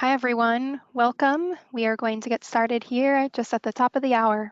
Hi, everyone. Welcome. We are going to get started here just at the top of the hour.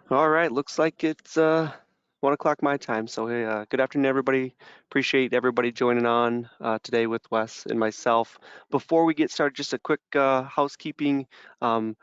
All right, looks like it's 1 o'clock my time. So hey, good afternoon, everybody. Appreciate everybody joining on today with Wes and myself. Before we get started, just a quick housekeeping. Um,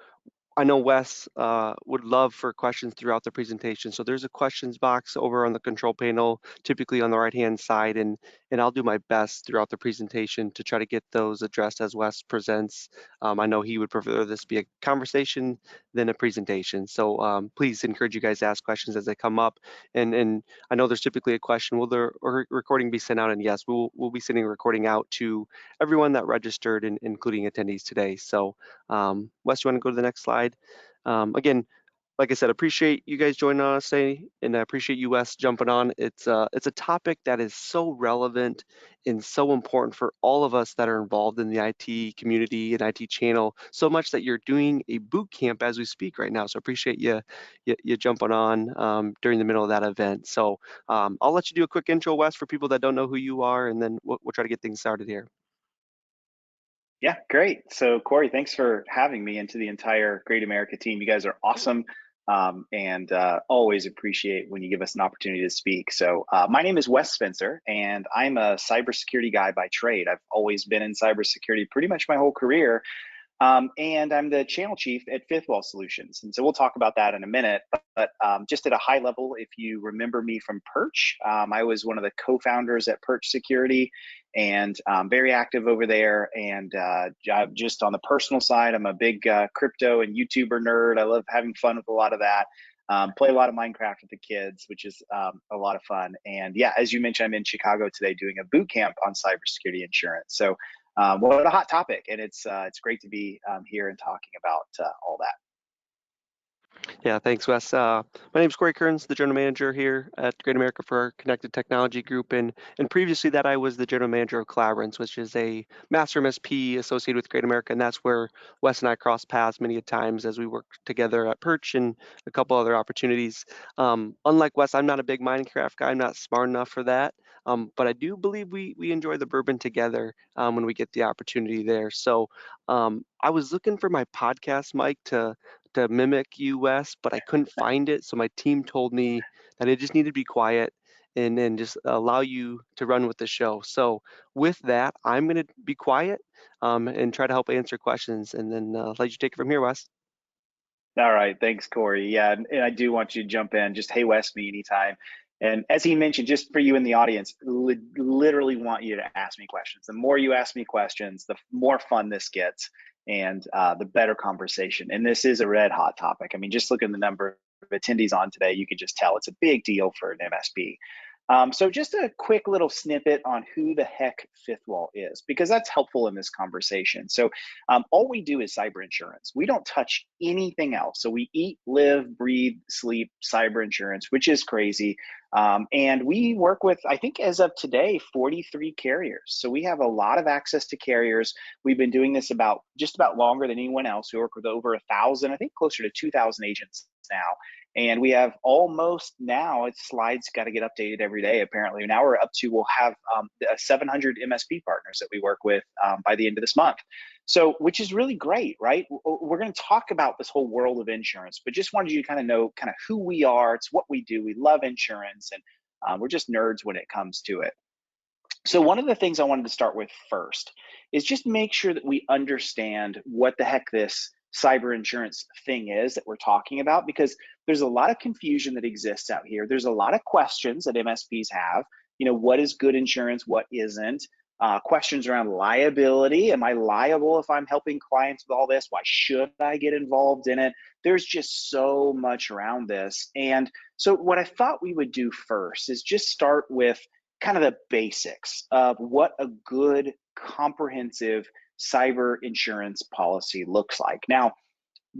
I know Wes would love for questions throughout the presentation. So there's a questions box over on the control panel, typically on the right-hand side, and I'll do my best throughout the presentation to try to get those addressed as Wes presents. I know he would prefer this be a conversation than a presentation. So please encourage you guys to ask questions as they come up. And I know there's typically a question, will the recording be sent out? And yes, we'll be sending a recording out to everyone that registered, including attendees today. So Wes, you want to go to the next slide? Again, like I said, appreciate you guys joining us today, and I appreciate you, Wes, jumping on. It's a topic that is so relevant and so important for all of us that are involved in the IT community and IT channel, so much that you're doing a boot camp as we speak right now. So appreciate you jumping on during the middle of that event. So I'll let you do a quick intro, Wes, for people that don't know who you are, and then we'll try to get things started here. Yeah, great. So Corey, thanks for having me, and to the entire Great America team. You guys are awesome, and always appreciate when you give us an opportunity to speak. So my name is Wes Spencer, and I'm a cybersecurity guy by trade. I've always been in cybersecurity pretty much my whole career, and I'm the channel chief at FifthWall Solutions. And so we'll talk about that in a minute. But just at a high level, if you remember me from Perch, I was one of the co-founders at Perch Security, and very active over there. And just on the personal side, I'm a big crypto and YouTuber nerd. I love having fun with a lot of that. Play a lot of Minecraft with the kids, which is a lot of fun. And yeah, as you mentioned, I'm in Chicago today doing a boot camp on cybersecurity insurance. So what a hot topic, and it's great to be here and talking about all that. Yeah, thanks, Wes. My name is Corey Kearns, the general manager here at Great America for our Connected Technology Group, and previously that I was the general manager of Collaborance, which is a master MSP associated with Great America, and that's where Wes and I crossed paths many a times as we worked together at Perch and a couple other opportunities. Unlike Wes, I'm not a big Minecraft guy. I'm not smart enough for that, but I do believe we enjoy the bourbon together when we get the opportunity there. So I was looking for my podcast mic to mimic US, but I couldn't find it. So my team told me that it just needed to be quiet and then just allow you to run with the show. So with that, I'm going to be quiet and try to help answer questions and then let you take it from here, Wes. All right, thanks, Corey. Yeah, and I do want you to jump in. Just hey, Wes, me anytime. And as he mentioned, just for you in the audience, literally want you to ask me questions. The more you ask me questions, the more fun this gets, and the better conversation. And this is a red hot topic. I mean, just look at the number of attendees on today. You can just tell it's a big deal for an MSP. So just a quick little snippet on who the heck FifthWall is, because that's helpful in this conversation. So all we do is cyber insurance. We don't touch anything else. So we eat, live, breathe, sleep cyber insurance, which is crazy. And we work with, I think as of today, 43 carriers. So we have a lot of access to carriers. We've been doing this just about longer than anyone else. We work with over 1,000, I think closer to 2,000 agents now. And we have almost now, slides got to get updated every day, apparently. Now we're up to, we'll have 700 MSP partners that we work with by the end of this month. So, which is really great, right? We're going to talk about this whole world of insurance, but just wanted you to kind of know kind of who we are. It's what we do. We love insurance, and we're just nerds when it comes to it. So one of the things I wanted to start with first is just make sure that we understand what the heck this cyber insurance thing is that we're talking about, because there's a lot of confusion that exists out here. There's a lot of questions that MSPs have. You know, what is good insurance? What isn't? Questions around liability. Am I liable if I'm helping clients with all this? Why should I get involved in it? There's just so much around this. And so what I thought we would do first is just start with kind of the basics of what a good comprehensive cyber insurance policy looks like. Now,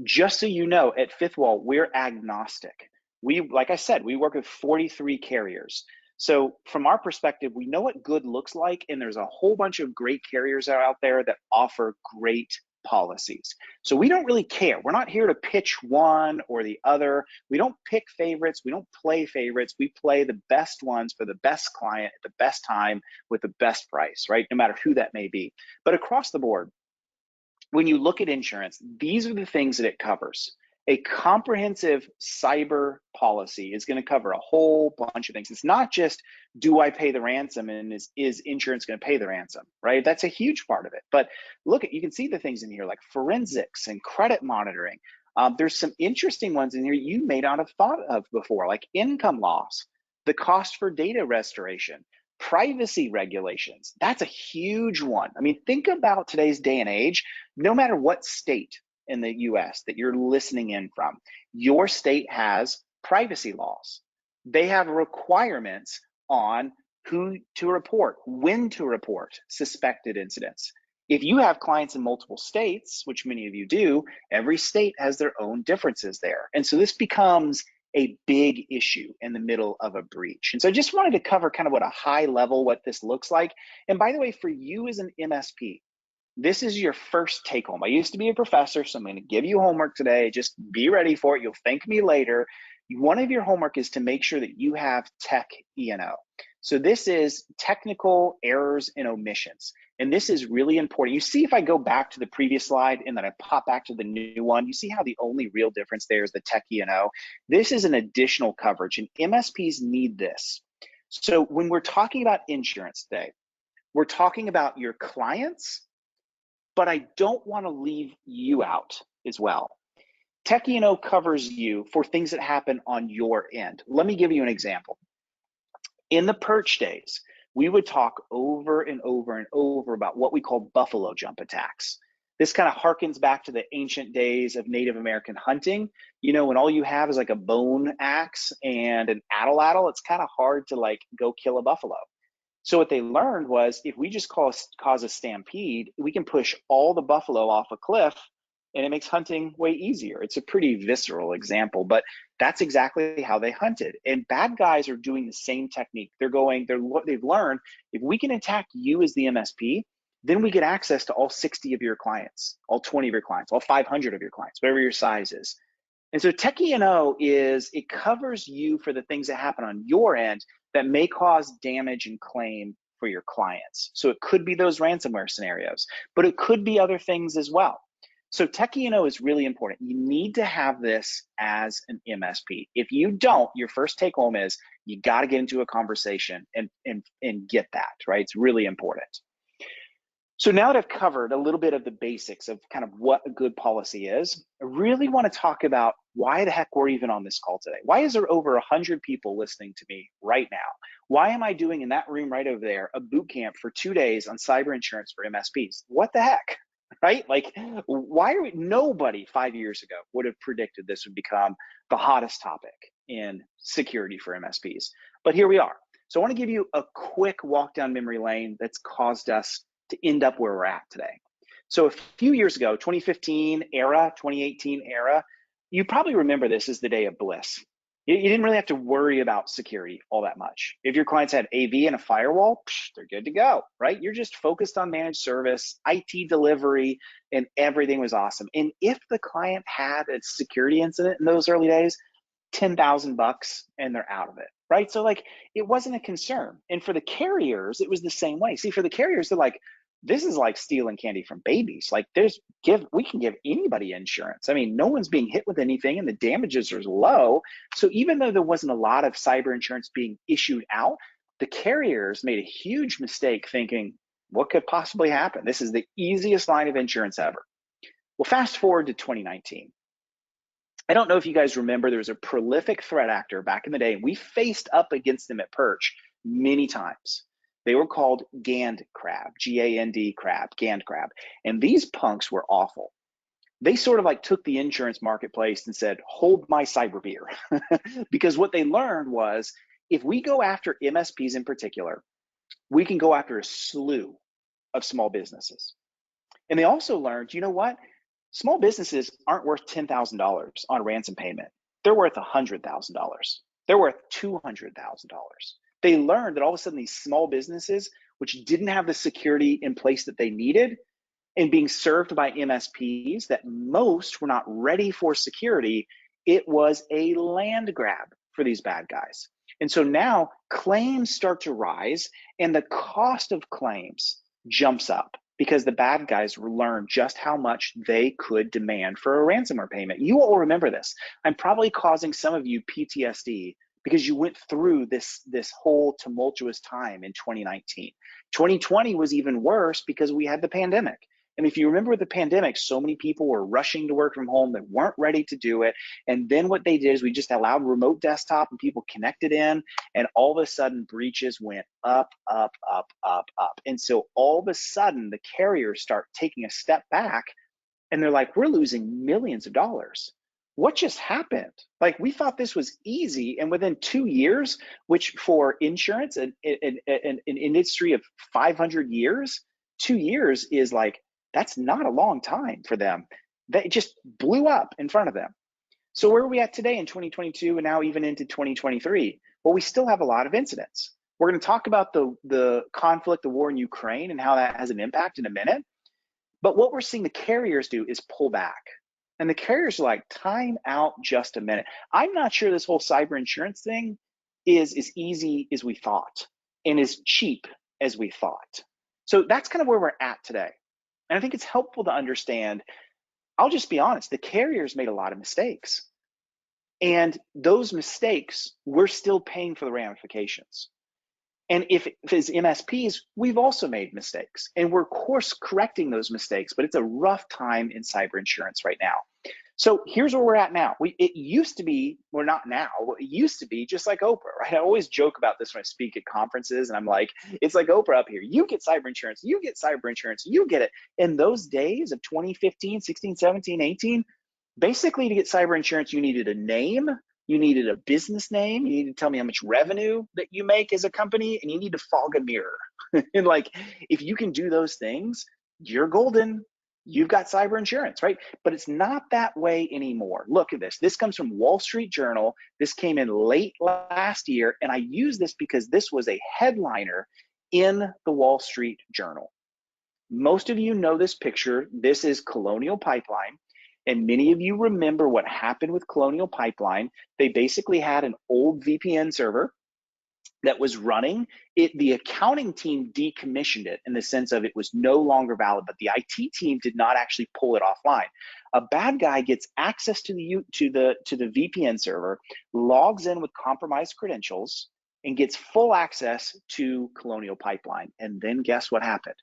just so you know, at FifthWall, we're agnostic. Like I said, we work with 43 carriers. So from our perspective, we know what good looks like, and there's a whole bunch of great carriers out there that offer great policies. So we don't really care. We're not here to pitch one or the other. We don't pick favorites. We don't play favorites. We play the best ones for the best client at the best time with the best price, right? No matter who that may be. But across the board, when you look at insurance, these are the things that it covers. A comprehensive cyber policy is going to cover a whole bunch of things. It's not just, do I pay the ransom, and is insurance going to pay the ransom, right? That's a huge part of it. But look, you can see the things in here like forensics and credit monitoring. There's some interesting ones in here you may not have thought of before, like income loss, the cost for data restoration, privacy regulations. That's a huge one. I mean, think about today's day and age. No matter what state in the US that you're listening in from, your state has privacy laws. They have requirements on who to report, when to report suspected incidents. If you have clients in multiple states, which many of you do, every state has their own differences there. And so this becomes a big issue in the middle of a breach. And so I just wanted to cover kind of what a high level, what this looks like. And by the way, for you as an MSP, this is your first take home. I used to be a professor, so I'm going to give you homework today. Just be ready for it. You'll thank me later. One of your homework is to make sure that you have tech E&O. So this is technical errors and omissions. And this is really important. You see, if I go back to the previous slide and then I pop back to the new one, you see how the only real difference there is the tech E&O. This is an additional coverage, and MSPs need this. So when we're talking about insurance today, we're talking about your clients, but I don't want to leave you out as well. Tech E&O covers you for things that happen on your end. Let me give you an example. In the perch days, we would talk over and over and over about what we call buffalo jump attacks. This kind of harkens back to the ancient days of Native American hunting. You know, when all you have is like a bone axe and an atlatl, it's kind of hard to like go kill a buffalo. So what they learned was, if we just cause a stampede, we can push all the buffalo off a cliff, and it makes hunting way easier. It's a pretty visceral example, but that's exactly how they hunted. And bad guys are doing the same technique. They've learned, if we can attack you as the MSP, then we get access to all 60 of your clients, all 20 of your clients, all 500 of your clients, whatever your size is. And so Tech E&O it covers you for the things that happen on your end that may cause damage and claim for your clients. So it could be those ransomware scenarios, but it could be other things as well. So Tech E&O is really important. You need to have this as an MSP. If you don't, your first take home is you got to get into a conversation and get that, right? It's really important. So now that I've covered a little bit of the basics of kind of what a good policy is, I really want to talk about why the heck we're even on this call today. Why is there over 100 people listening to me right now? Why am I doing in that room right over there a boot camp for 2 days on cyber insurance for MSPs? What the heck, right? Like, nobody 5 years ago would have predicted this would become the hottest topic in security for MSPs. But here we are. So I want to give you a quick walk down memory lane that's caused us to end up where we're at today. So a few years ago, 2015 era, 2018 era, you probably remember this as the day of bliss. You didn't really have to worry about security all that much. If your clients had AV and a firewall, they're good to go, right? You're just focused on managed service, IT delivery, and everything was awesome. And if the client had a security incident in those early days, $10,000 and they're out of it, right? So like it wasn't a concern. And for the carriers, it was the same way. See, for the carriers, they're like, this is like stealing candy from babies. Like we can give anybody insurance. I mean, no one's being hit with anything and the damages are low. So even though there wasn't a lot of cyber insurance being issued out, the carriers made a huge mistake thinking, what could possibly happen? This is the easiest line of insurance ever. Well, fast forward to 2019. I don't know if you guys remember, there was a prolific threat actor back in the day. We faced up against them at Perch many times. They were called Gand Crab, G-A-N-D Crab, Gand Crab. And these punks were awful. They sort of like took the insurance marketplace and said, hold my cyber beer. Because what they learned was, if we go after MSPs in particular, we can go after a slew of small businesses. And they also learned, you know what? Small businesses aren't worth $10,000 on ransom payment. They're worth $100,000. They're worth $200,000. They learned that all of a sudden these small businesses, which didn't have the security in place that they needed, and being served by MSPs that most were not ready for security, it was a land grab for these bad guys. And so now claims start to rise and the cost of claims jumps up because the bad guys learned just how much they could demand for a ransomware payment. You all remember this. I'm probably causing some of you PTSD because you went through this whole tumultuous time in 2019. 2020 was even worse because we had the pandemic. And if you remember the pandemic, so many people were rushing to work from home that weren't ready to do it. And then what they did is we just allowed remote desktop and people connected in, and all of a sudden breaches went up, up, up, up, up. And so all of a sudden the carriers start taking a step back and they're like, we're losing millions of dollars. What just happened? Like, we thought this was easy, and within 2 years, which for insurance, an industry of 500 years, 2 years is like, that's not a long time for them. They just blew up in front of them. So where are we at today in 2022 and now even into 2023? Well, we still have a lot of incidents. We're going to talk about the conflict, the war in Ukraine, and how that has an impact in a minute. But what we're seeing the carriers do is pull back. And the carriers are like, time out just a minute. I'm not sure this whole cyber insurance thing is as easy as we thought and as cheap as we thought. So that's kind of where we're at today. And I think it's helpful to understand, I'll just be honest, the carriers made a lot of mistakes. And those mistakes, we're still paying for the ramifications. And if as MSPs, we've also made mistakes and we're course correcting those mistakes, but it's a rough time in cyber insurance right now. So here's where we're at now. It used to be, well, not now, it used to be just like Oprah, right? I always joke about this when I speak at conferences and I'm like, it's like Oprah up here. You get cyber insurance, you get cyber insurance, you get it. In those days of 2015, 16, 17, 18, basically to get cyber insurance, you needed a name, you needed a business name, you need to tell me how much revenue that you make as a company, and you need to fog a mirror. And like, if you can do those things, you're golden. You've got cyber insurance, right? But it's not that way anymore. Look at this. This comes from Wall Street Journal. This came in late last year, and I use this because this was a headliner in the Wall Street Journal. Most of you know this picture. This is Colonial Pipeline. And many of you remember what happened with Colonial Pipeline. They basically had an old VPN server that was running. The accounting team decommissioned it in the sense of it was no longer valid, but the IT team did not actually pull it offline. A bad guy gets access to the VPN server, logs in with compromised credentials, and gets full access to Colonial Pipeline. And then guess what happened?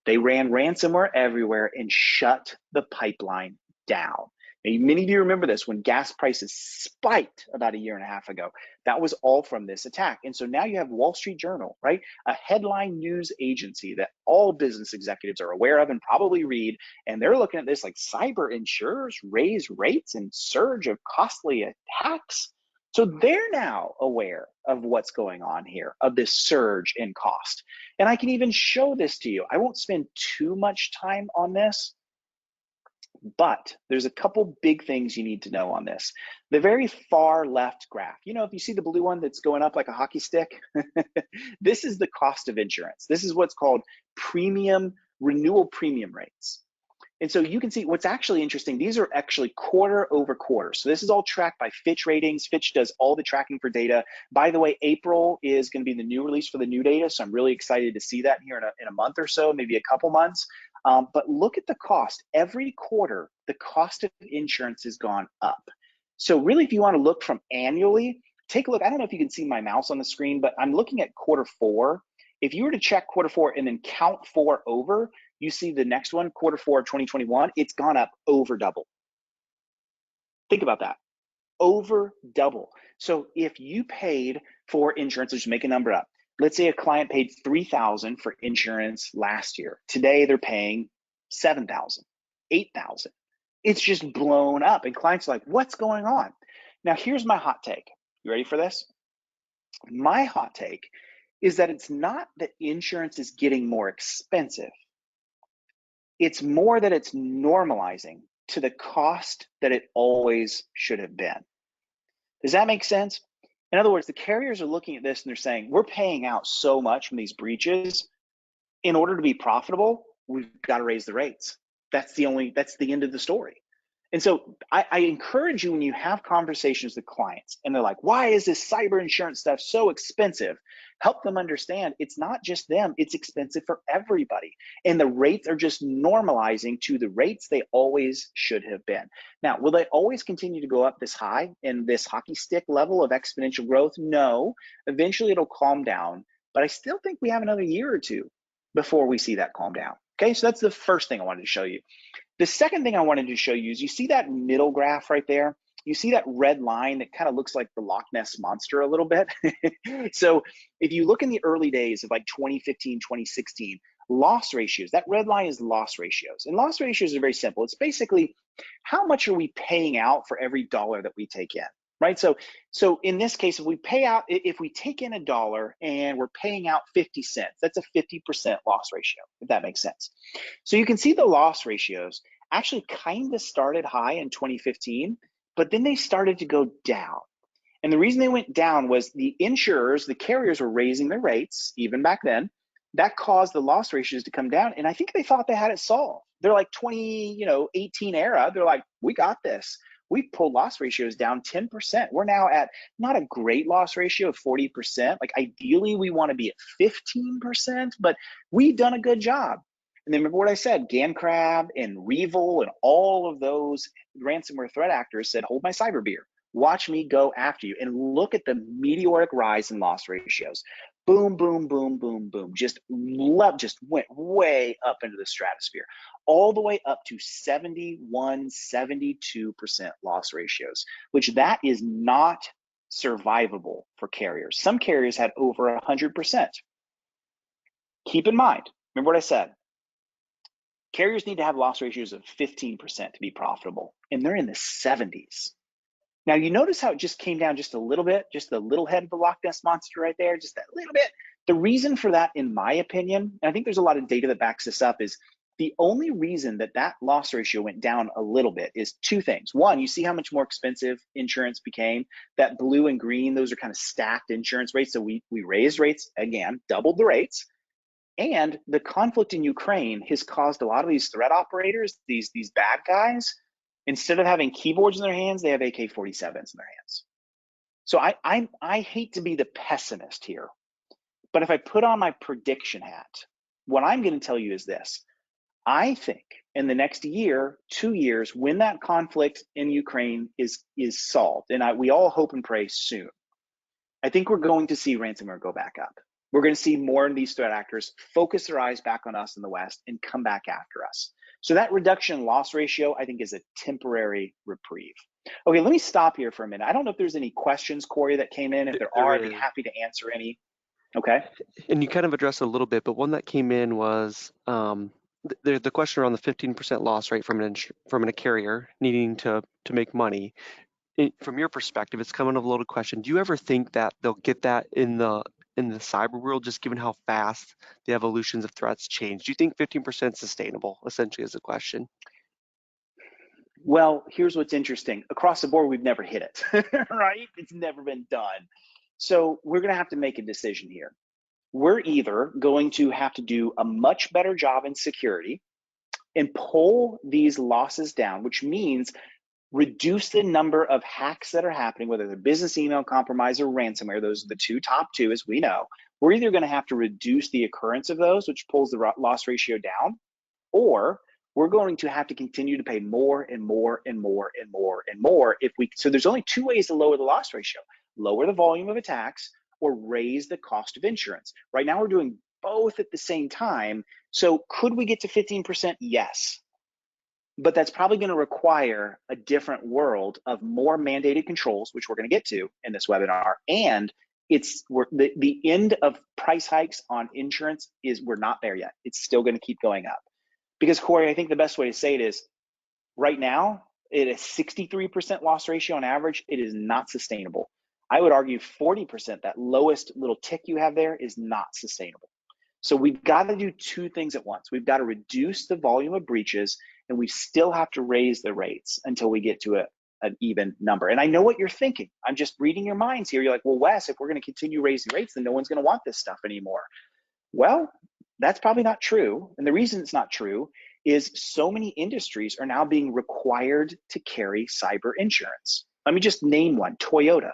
They ran ransomware everywhere and shut the pipeline down. Now, many of you remember this when gas prices spiked about a year and a half ago. That was all from this attack. And so now you have Wall Street Journal, right? A headline news agency that all business executives are aware of and probably read. And they're looking at this like cyber insurers raise rates and surge of costly attacks. So they're now aware of what's going on here, of this surge in cost. And I can even show this to you. I won't spend too much time on this, but there's a couple big things you need to know on this. The very far left graph, you know, if you see the blue one that's going up like a hockey stick, this is the cost of insurance. This is what's called renewal premium rates. And so you can see what's actually interesting. These are actually quarter over quarter. So this is all tracked by Fitch ratings. Fitch does all the tracking for data. By the way, April is going to be the new release for the new data. So I'm really excited to see that here in a month or so, maybe a couple months. But look at the cost. Every quarter, the cost of insurance has gone up. So really, if you want to look from annually, take a look. I don't know if you can see my mouse on the screen, but I'm looking at quarter four. If you were to check quarter four and then count four over, you see the next one, quarter four of 2021, it's gone up over double. Think about that, over double. So if you paid for insurance, let's just make a number up. Let's say a client paid $3,000 for insurance last year. Today they're paying $7,000, $8,000. It's just blown up, and clients are like, what's going on? Now here's my hot take. You ready for this? My hot take is that it's not that insurance is getting more expensive. It's more that it's normalizing to the cost that it always should have been. Does that make sense? In other words, the carriers are looking at this and they're saying, we're paying out so much from these breaches. In order to be profitable, we've got to raise the rates. That's the end of the story. And so I encourage you, when you have conversations with clients and they're like, why is this cyber insurance stuff so expensive? Help them understand it's not just them, it's expensive for everybody. And the rates are just normalizing to the rates they always should have been. Now, will they always continue to go up this high in this hockey stick level of exponential growth? No, eventually it'll calm down, but I still think we have another year or two before we see that calm down. Okay, so that's the first thing I wanted to show you. The second thing I wanted to show you is you see that middle graph right there? You see that red line that kind of looks like the Loch Ness Monster a little bit? So if you look in the early days of like 2015, 2016, loss ratios, that red line is loss ratios. And loss ratios are very simple. It's basically how much are we paying out for every dollar that we take in, right? So in this case, if we take in $1 and we're paying out 50 cents, that's a 50% loss ratio, if that makes sense. So you can see the loss ratios actually kind of started high in 2015, but then they started to go down. And the reason they went down was the insurers, the carriers were raising their rates even back then. That caused the loss ratios to come down. And I think they thought they had it solved. They're like 2018 era. They're like, we got this. We pulled loss ratios down 10%. We're now at not a great loss ratio of 40%. Like ideally we want to be at 15%, but we've done a good job. And then remember what I said, GamCrab and Revil and all of those ransomware threat actors said, hold my cyber beer. Watch me go after you. And look at the meteoric rise in loss ratios. Boom, boom, boom, boom, boom. Just went way up into the stratosphere, all the way up to 71, 72% loss ratios, which that is not survivable for carriers. Some carriers had over 100%. Keep in mind, remember what I said, carriers need to have loss ratios of 15% to be profitable, and they're in the 70s. Now, you notice how it just came down just a little bit, just the little head of the Loch Ness Monster right there, just that little bit. The reason for that, in my opinion, and I think there's a lot of data that backs this up, is the only reason that loss ratio went down a little bit is two things. One, you see how much more expensive insurance became. That blue and green, those are kind of stacked insurance rates. So we raised rates again, doubled the rates. And the conflict in Ukraine has caused a lot of these threat operators, these bad guys, instead of having keyboards in their hands, they have AK-47s in their hands. So I hate to be the pessimist here, but if I put on my prediction hat, what I'm going to tell you is this. I think in the next year, 2 years, when that conflict in Ukraine is solved, and we all hope and pray soon, I think we're going to see ransomware go back up. We're going to see more of these threat actors focus their eyes back on us in the West and come back after us. So that reduction in loss ratio, I think, is a temporary reprieve. Okay, let me stop here for a minute. I don't know if there's any questions, Corey, that came in. If there are, I'd be happy to answer any. Okay. And you kind of addressed it a little bit, but one that came in was the question around the 15% loss rate from a carrier needing to make money. from your perspective, it's kind of a loaded question. Do you ever think that they'll get that in the cyber world, just given how fast the evolutions of threats change? Do you think 15% is sustainable, essentially, is the question? Well, here's what's interesting. Across the board, we've never hit it, right? It's never been done. So we're going to have to make a decision here. We're either going to have to do a much better job in security and pull these losses down, which means reduce the number of hacks that are happening, whether they're business email compromise or ransomware. Those are the top two, as we know. We're either going to have to reduce the occurrence of those, which pulls the loss ratio down, or we're going to have to continue to pay more and more and more and more and more. So there's only two ways to lower the loss ratio: lower the volume of attacks or raise the cost of insurance. Right now we're doing both at the same time. So could we get to 15%? Yes. But that's probably going to require a different world of more mandated controls, which we're going to get to in this webinar. And the end of price hikes on insurance we're not there yet. It's still going to keep going up. Because, Corey, I think the best way to say it is, right now, at a 63% loss ratio on average, it is not sustainable. I would argue 40%, that lowest little tick you have there, is not sustainable. So we've got to do two things at once. We've got to reduce the volume of breaches, and we still have to raise the rates until we get to an even number. And I know what you're thinking. I'm just reading your minds here. You're like, well, Wes, if we're going to continue raising rates, then no one's going to want this stuff anymore. Well, that's probably not true. And the reason it's not true is so many industries are now being required to carry cyber insurance. Let me just name one: Toyota.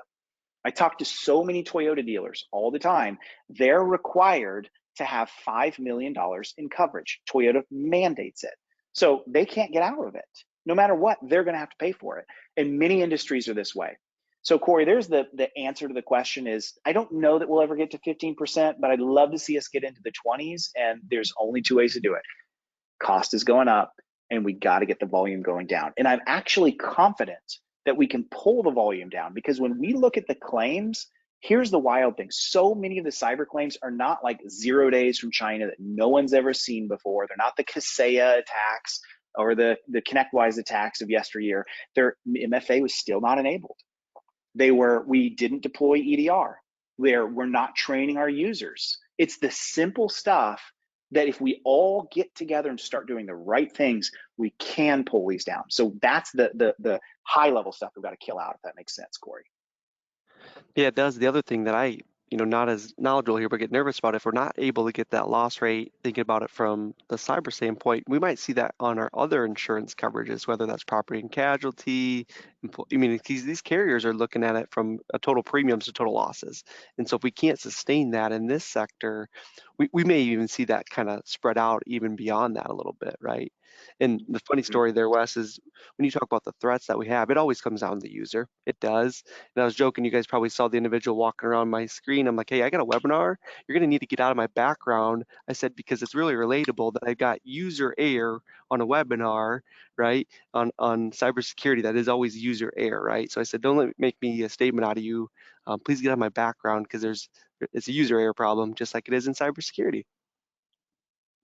I talk to so many Toyota dealers all the time. They're required to have $5 million in coverage. Toyota mandates it. So they can't get out of it. No matter what, they're going to have to pay for it. And many industries are this way. So Corey, there's the answer to the question is, I don't know that we'll ever get to 15%, but I'd love to see us get into the 20s. And there's only two ways to do it. Cost is going up, and we got to get the volume going down. And I'm actually confident that we can pull the volume down, because when we look at the claims, here's the wild thing. So many of the cyber claims are not like 0 days from China that no one's ever seen before. They're not the Kaseya attacks or the ConnectWise attacks of yesteryear. Their MFA was still not enabled. We didn't deploy EDR. We're not training our users. It's the simple stuff that if we all get together and start doing the right things, we can pull these down. So that's the high level stuff we've got to kill out, if that makes sense, Corey. Yeah, it does. The other thing that I, not as knowledgeable here, but get nervous about, if we're not able to get that loss rate, thinking about it from the cyber standpoint, we might see that on our other insurance coverages, whether that's property and casualty. These carriers are looking at it from a total premiums to total losses. And so if we can't sustain that in this sector, we may even see that kind of spread out even beyond that a little bit, right? And the funny story there, Wes, is when you talk about the threats that we have, it always comes down to the user. It does. And I was joking, you guys probably saw the individual walking around my screen. I'm like, hey, I got a webinar. You're going to need to get out of my background. I said, because it's really relatable that I got user error on a webinar, right? On cybersecurity, that is always user error, right? So I said, don't make me a statement out of you. Please get out of my background, because it's a user error problem, just like it is in cybersecurity.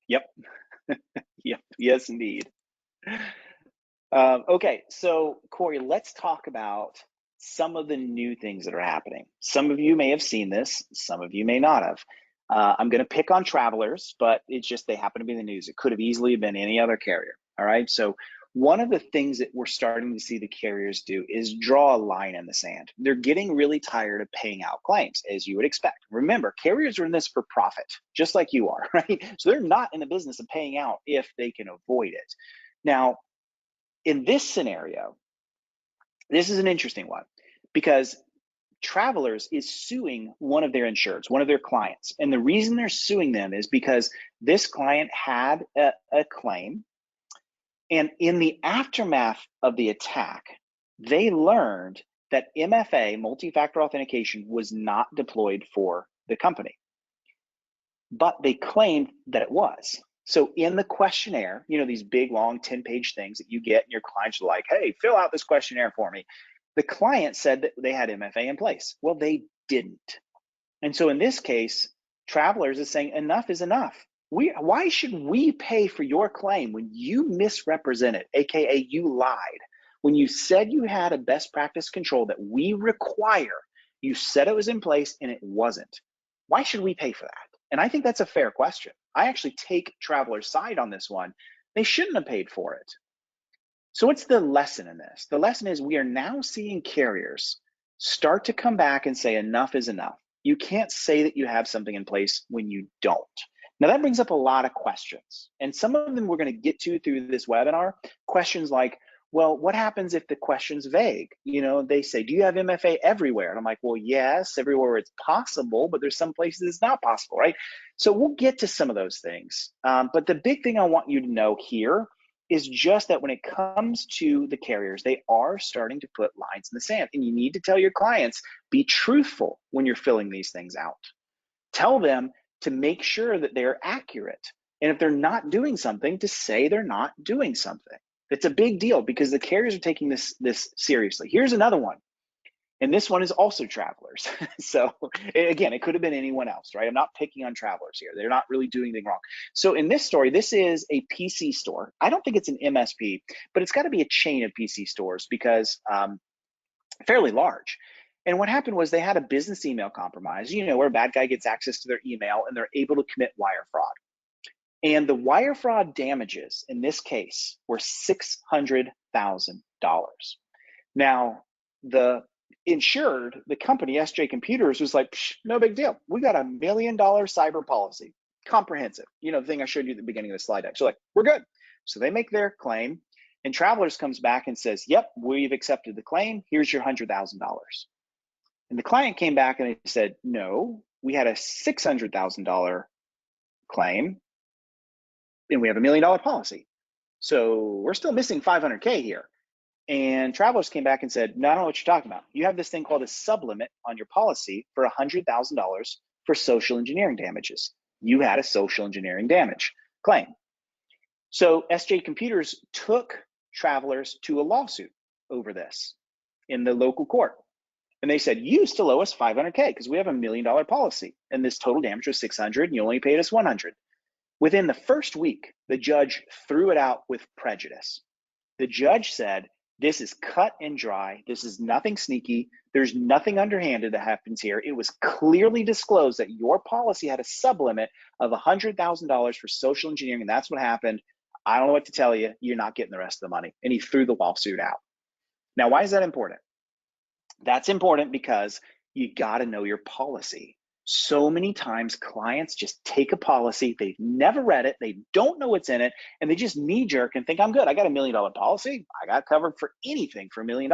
Yep. Yep. Yes, indeed. Okay, so Corey, let's talk about some of the new things that are happening. Some of you may have seen this, some of you may not have. I'm going to pick on Travelers, but it's just they happen to be in the news. It could have easily been any other carrier. All right, so one of the things that we're starting to see the carriers do is draw a line in the sand. They're getting really tired of paying out claims, as you would expect. Remember, carriers are in this for profit, just like you are, right? So they're not in the business of paying out if they can avoid it. Now, in this scenario, this is an interesting one, because Travelers is suing one of their insureds, one of their clients. And the reason they're suing them is because this client had a claim, and in the aftermath of the attack, they learned that MFA, multi-factor authentication, was not deployed for the company. But they claimed that it was. So in the questionnaire, these big, long 10-page things that you get, and your clients are like, hey, fill out this questionnaire for me. The client said that they had MFA in place. Well, they didn't. And so in this case, Travelers is saying enough is enough. Why should we pay for your claim when you misrepresented, AKA you lied? When you said you had a best practice control that we require, you said it was in place and it wasn't. Why should we pay for that? And I think that's a fair question. I actually take Travelers' side on this one. They shouldn't have paid for it. So what's the lesson in this? The lesson is we are now seeing carriers start to come back and say enough is enough. You can't say that you have something in place when you don't. Now that brings up a lot of questions, and some of them we're going to get to through this webinar. Questions like, well, what happens if the question's vague? You know, they say, do you have MFA everywhere? And I'm like, well, yes, everywhere it's possible, but there's some places it's not possible, right? So we'll get to some of those things. But the big thing I want you to know here is just that when it comes to the carriers, they are starting to put lines in the sand, and you need to tell your clients, be truthful when you're filling these things out. Tell them to make sure that they're accurate. And if they're not doing something, to say they're not doing something. It's a big deal because the carriers are taking this seriously. Here's another one. And this one is also Travelers. So again, it could have been anyone else, right? I'm not picking on Travelers here. They're not really doing anything wrong. So in this story, this is a PC store. I don't think it's an MSP, but it's got to be a chain of PC stores because fairly large. And what happened was they had a business email compromise, you know, where a bad guy gets access to their email and they're able to commit wire fraud. And the wire fraud damages in this case were $600,000. Now, the insured, the company, SJ Computers, was like, no big deal. We got $1 million cyber policy, comprehensive. You know, the thing I showed you at the beginning of the slide deck. So like, we're good. So they make their claim, and Travelers comes back and says, yep, we've accepted the claim. Here's your $100,000. And the client came back and they said, no, we had a $600,000 claim, and we have $1 million policy. So we're still missing $500K here. And Travelers came back and said, no, I don't know what you're talking about. You have this thing called a sublimit on your policy for $100,000 for social engineering damages. You had a social engineering damage claim. So SJ Computers took Travelers to a lawsuit over this in the local court. And they said, you still owe us $500K because we have $1 million policy. And this total damage was $600 and you only paid us $100. Within the first week, the judge threw it out with prejudice. The judge said, this is cut and dry. This is nothing sneaky. There's nothing underhanded that happens here. It was clearly disclosed that your policy had a sublimit of $100,000 for social engineering, and that's what happened. I don't know what to tell you. You're not getting the rest of the money. And he threw the lawsuit out. Now, why is that important? That's important because you got to know your policy. So many times clients just take a policy, they've never read it, they don't know what's in it, and they just knee jerk and think, I'm good. I got $1 million policy. I got covered for anything for $1 million.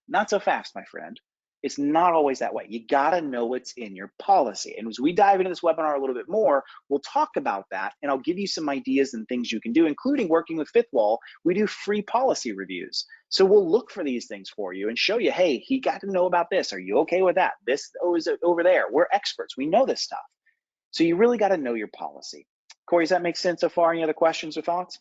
Not so fast, my friend. It's not always that way. You got to know what's in your policy. And as we dive into this webinar a little bit more, we'll talk about that, and I'll give you some ideas and things you can do, including working with FifthWall. We do free policy reviews. So we'll look for these things for you and show you, hey, he got to know about this. Are you okay with that? This is over there. We're experts. We know this stuff. So you really got to know your policy. Corey, does that make sense so far? Any other questions or thoughts?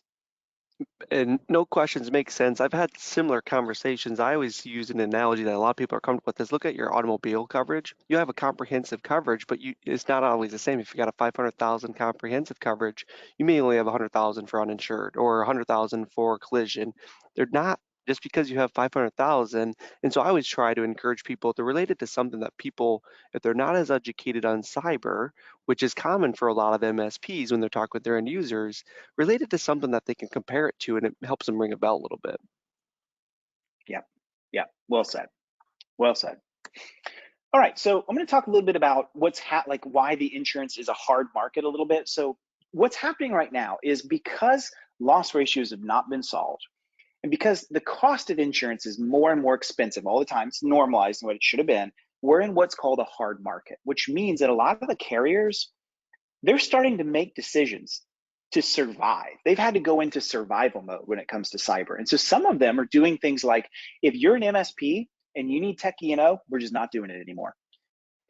And no questions make sense. I've had similar conversations. I always use an analogy that a lot of people are comfortable with is look at your automobile coverage. You have a comprehensive coverage, but it's not always the same. If you got a 500,000 comprehensive coverage, you may only have 100,000 for uninsured or 100,000 for collision. They're not just because you have 500,000. And so I always try to encourage people to relate it to something that people, if they're not as educated on cyber, which is common for a lot of MSPs when they're talking with their end users, relate it to something that they can compare it to, and it helps them ring a bell a little bit. Yeah, well said. Well said. All right, so I'm going to talk a little bit about why the insurance is a hard market a little bit. So what's happening right now is because loss ratios have not been solved, and because the cost of insurance is more and more expensive all the time, it's normalized than what it should have been, we're in what's called a hard market, which means that a lot of the carriers, they're starting to make decisions to survive. They've had to go into survival mode when it comes to cyber. And so some of them are doing things like, if you're an MSP and you need tech E&O, we're just not doing it anymore.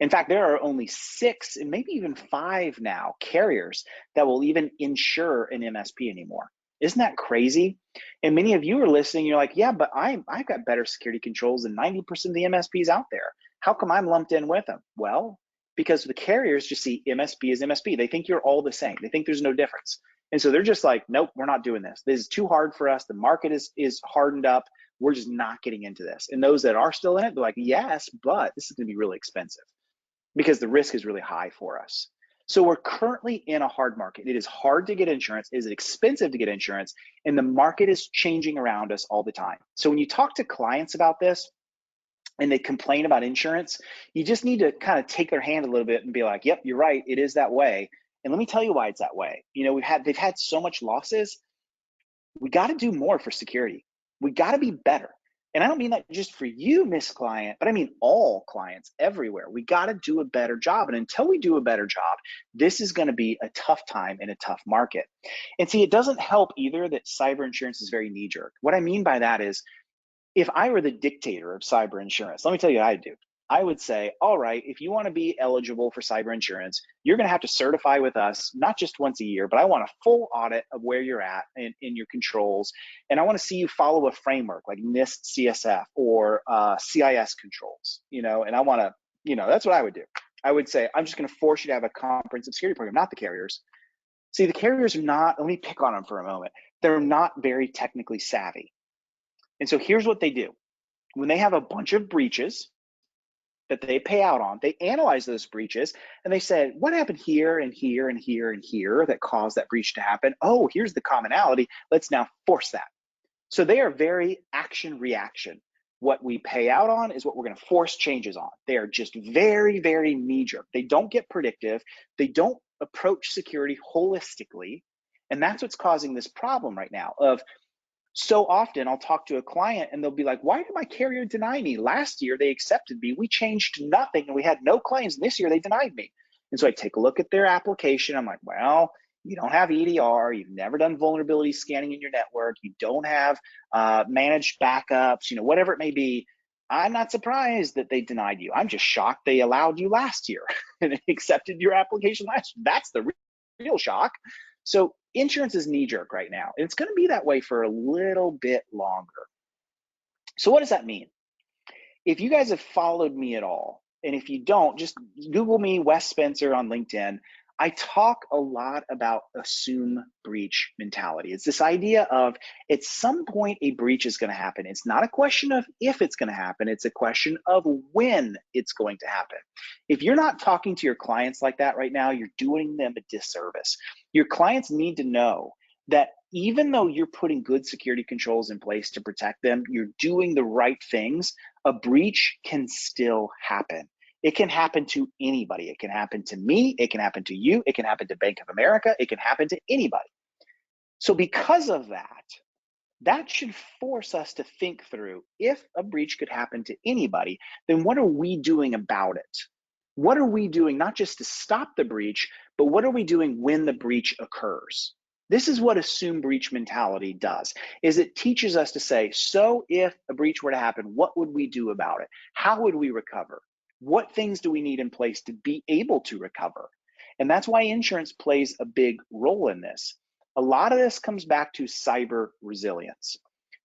In fact, there are only 6 and maybe even 5 now carriers that will even insure an MSP anymore. Isn't that crazy? And many of you are listening, you're like, yeah, but I've got better security controls than 90% of the MSPs out there. How come I'm lumped in with them? Well, because the carriers just see MSP as MSP. They think you're all the same. They think there's no difference. And so they're just like, nope, we're not doing this. This is too hard for us. The market is hardened up. we're just not getting into this. And those that are still in it, they're like, yes, but this is going to be really expensive because the risk is really high for us. So we're currently in a hard market. It is hard to get insurance. It is expensive to get insurance, and the market is changing around us all the time. So when you talk to clients about this and they complain about insurance, you just need to kind of take their hand a little bit and be like, yep, you're right, it is that way. And let me tell you why it's that way. You know, they've had so much losses. We got to do more for security. We got to be better. And I don't mean that just for you, Miss Client, but I mean all clients everywhere. We got to do a better job. And until we do a better job, this is going to be a tough time in a tough market. And see, it doesn't help either that cyber insurance is very knee jerk. What I mean by that is, if I were the dictator of cyber insurance, let me tell you what I'd do. I would say, all right, if you want to be eligible for cyber insurance, you're going to have to certify with us, not just once a year, but I want a full audit of where you're at in your controls. And I want to see you follow a framework like NIST CSF or CIS controls, you know, and I want to, you know, that's what I would do. I would say, I'm just going to force you to have a comprehensive security program, not the carriers. See, the carriers are not, let me pick on them for a moment. They're not very technically savvy. And so here's what they do. When they have a bunch of breaches that they pay out on, they analyze those breaches and they say, what happened here and here and here and here that caused that breach to happen? Oh, here's the commonality. Let's now force that. So they are very action reaction. What we pay out on is what we're going to force changes on. They are just very, very knee jerk. They don't get predictive. They don't approach security holistically. And that's what's causing this problem right now of, so often I'll talk to a client and they'll be like, why did my carrier deny me? Last year they accepted me. We changed nothing and we had no claims. And this year they denied me. And so I take a look at their application. I'm like, well, you don't have EDR. You've never done vulnerability scanning in your network. You don't have managed backups, you know, whatever it may be. I'm not surprised that they denied you. I'm just shocked they allowed you last year and accepted your application last year. That's the real shock. So insurance is knee jerk right now. And it's going to be that way for a little bit longer. So what does that mean? If you guys have followed me at all, and if you don't, just Google me, Wes Spencer on LinkedIn. I talk a lot about assume breach mentality. It's this idea of at some point a breach is going to happen. It's not a question of if it's going to happen. It's a question of when it's going to happen. If you're not talking to your clients like that right now, you're doing them a disservice. Your clients need to know that even though you're putting good security controls in place to protect them, you're doing the right things, a breach can still happen. It can happen to anybody. It can happen to me. It can happen to you. It can happen to Bank of America. It can happen to anybody. So because of that, that should force us to think through, if a breach could happen to anybody, then what are we doing about it? What are we doing not just to stop the breach, but what are we doing when the breach occurs? This is what assume breach mentality does, is it teaches us to say, so if a breach were to happen, what would we do about it? How would we recover? What things do we need in place to be able to recover? And that's why insurance plays a big role in this. A lot of this comes back to cyber resilience.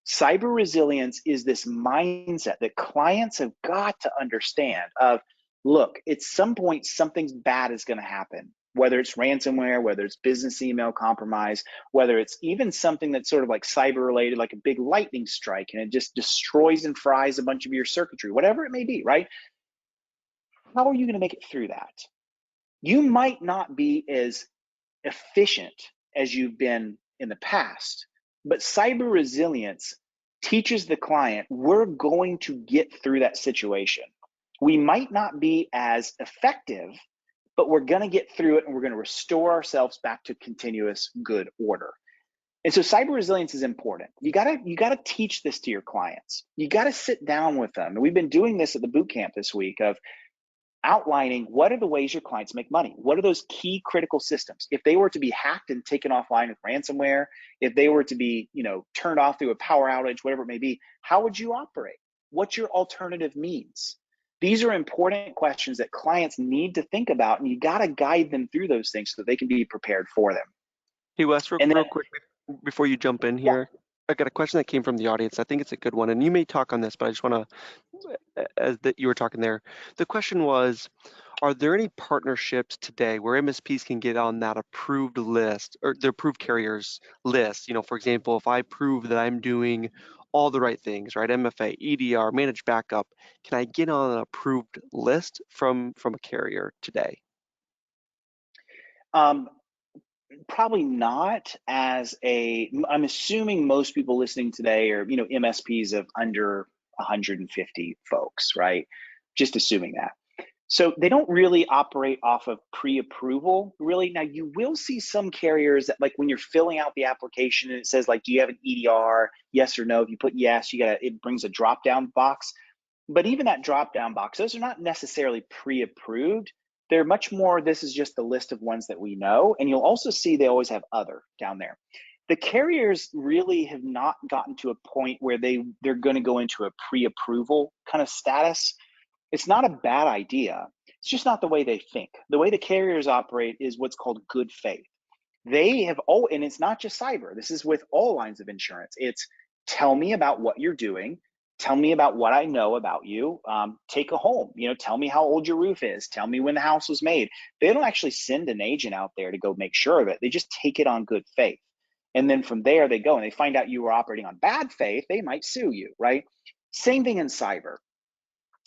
Cyber resilience is this mindset that clients have got to understand of, look, at some point, something bad is going to happen, whether it's ransomware, whether it's business email compromise, whether it's even something that's sort of like cyber related, like a big lightning strike, and it just destroys and fries a bunch of your circuitry, whatever it may be, right? How are you going to make it through that? You might not be as efficient as you've been in the past, but cyber resilience teaches the client we're going to get through that situation. We might not be as effective, but we're going to get through it and we're going to restore ourselves back to continuous good order. And so cyber resilience is important. You gotta teach this to your clients. You gotta sit down with them. And we've been doing this at the boot camp this week of outlining what are the ways your clients make money. What are those key critical systems? If they were to be hacked and taken offline with ransomware, if they were to be, turned off through a power outage, whatever it may be, how would you operate? What's your alternative means? These are important questions that clients need to think about, and you got to guide them through those things so that they can be prepared for them. Hey, Wes, real quick before you jump in here, yeah. I got a question that came from the audience. I think it's a good one, and you may talk on this, but I just want to, as that you were talking there, the question was, are there any partnerships today where MSPs can get on that approved list or the approved carriers list? For example, if I prove that I'm doing all the right things, right? MFA, EDR, managed backup. Can I get on an approved list from a carrier today? Probably not. I'm assuming most people listening today are, MSPs of under 150 folks, right? Just assuming that. So they don't really operate off of pre-approval, really. Now you will see some carriers that, like, when you're filling out the application and it says, like, do you have an EDR, yes or no? If you put yes, it brings a drop-down box. But even that drop-down box, those are not necessarily pre-approved. They're much more, this is just the list of ones that we know. And you'll also see they always have other down there. The carriers really have not gotten to a point where they're going to go into a pre-approval kind of status. It's not a bad idea. It's just not the way they think. The way the carriers operate is what's called good faith. They have and it's not just cyber. This is with all lines of insurance. It's, tell me about what you're doing. Tell me about what I know about you. Take a home. Tell me how old your roof is. Tell me when the house was made. They don't actually send an agent out there to go make sure of it. They just take it on good faith. And then from there they go, and they find out you were operating on bad faith, they might sue you, right? Same thing in cyber.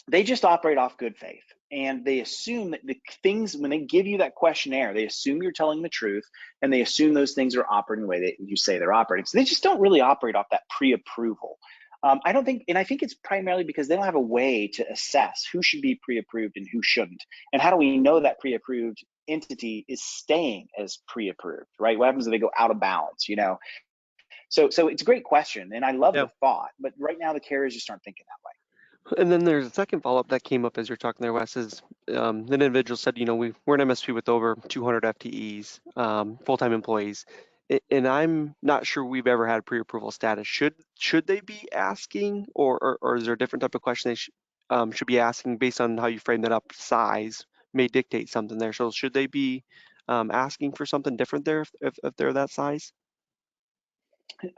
They just operate off good faith, and they assume that the things, when they give you that questionnaire, they assume you're telling the truth, and they assume those things are operating the way that you say they're operating. So they just don't really operate off that pre-approval. I think it's primarily because they don't have a way to assess who should be pre-approved and who shouldn't. And how do we know that pre-approved entity is staying as pre-approved, right? What happens if they go out of bounds, So it's a great question, and I love Yeah. the thought, but right now the carriers just aren't thinking that way. And then there's a second follow-up that came up as you're talking there, Wes, is an individual said, we're an MSP with over 200 FTEs, full-time employees, and I'm not sure we've ever had pre-approval status. Should they be asking, or is there a different type of question they should be asking based on how you frame that up? Size may dictate something there. So should they be asking for something different there if they're that size?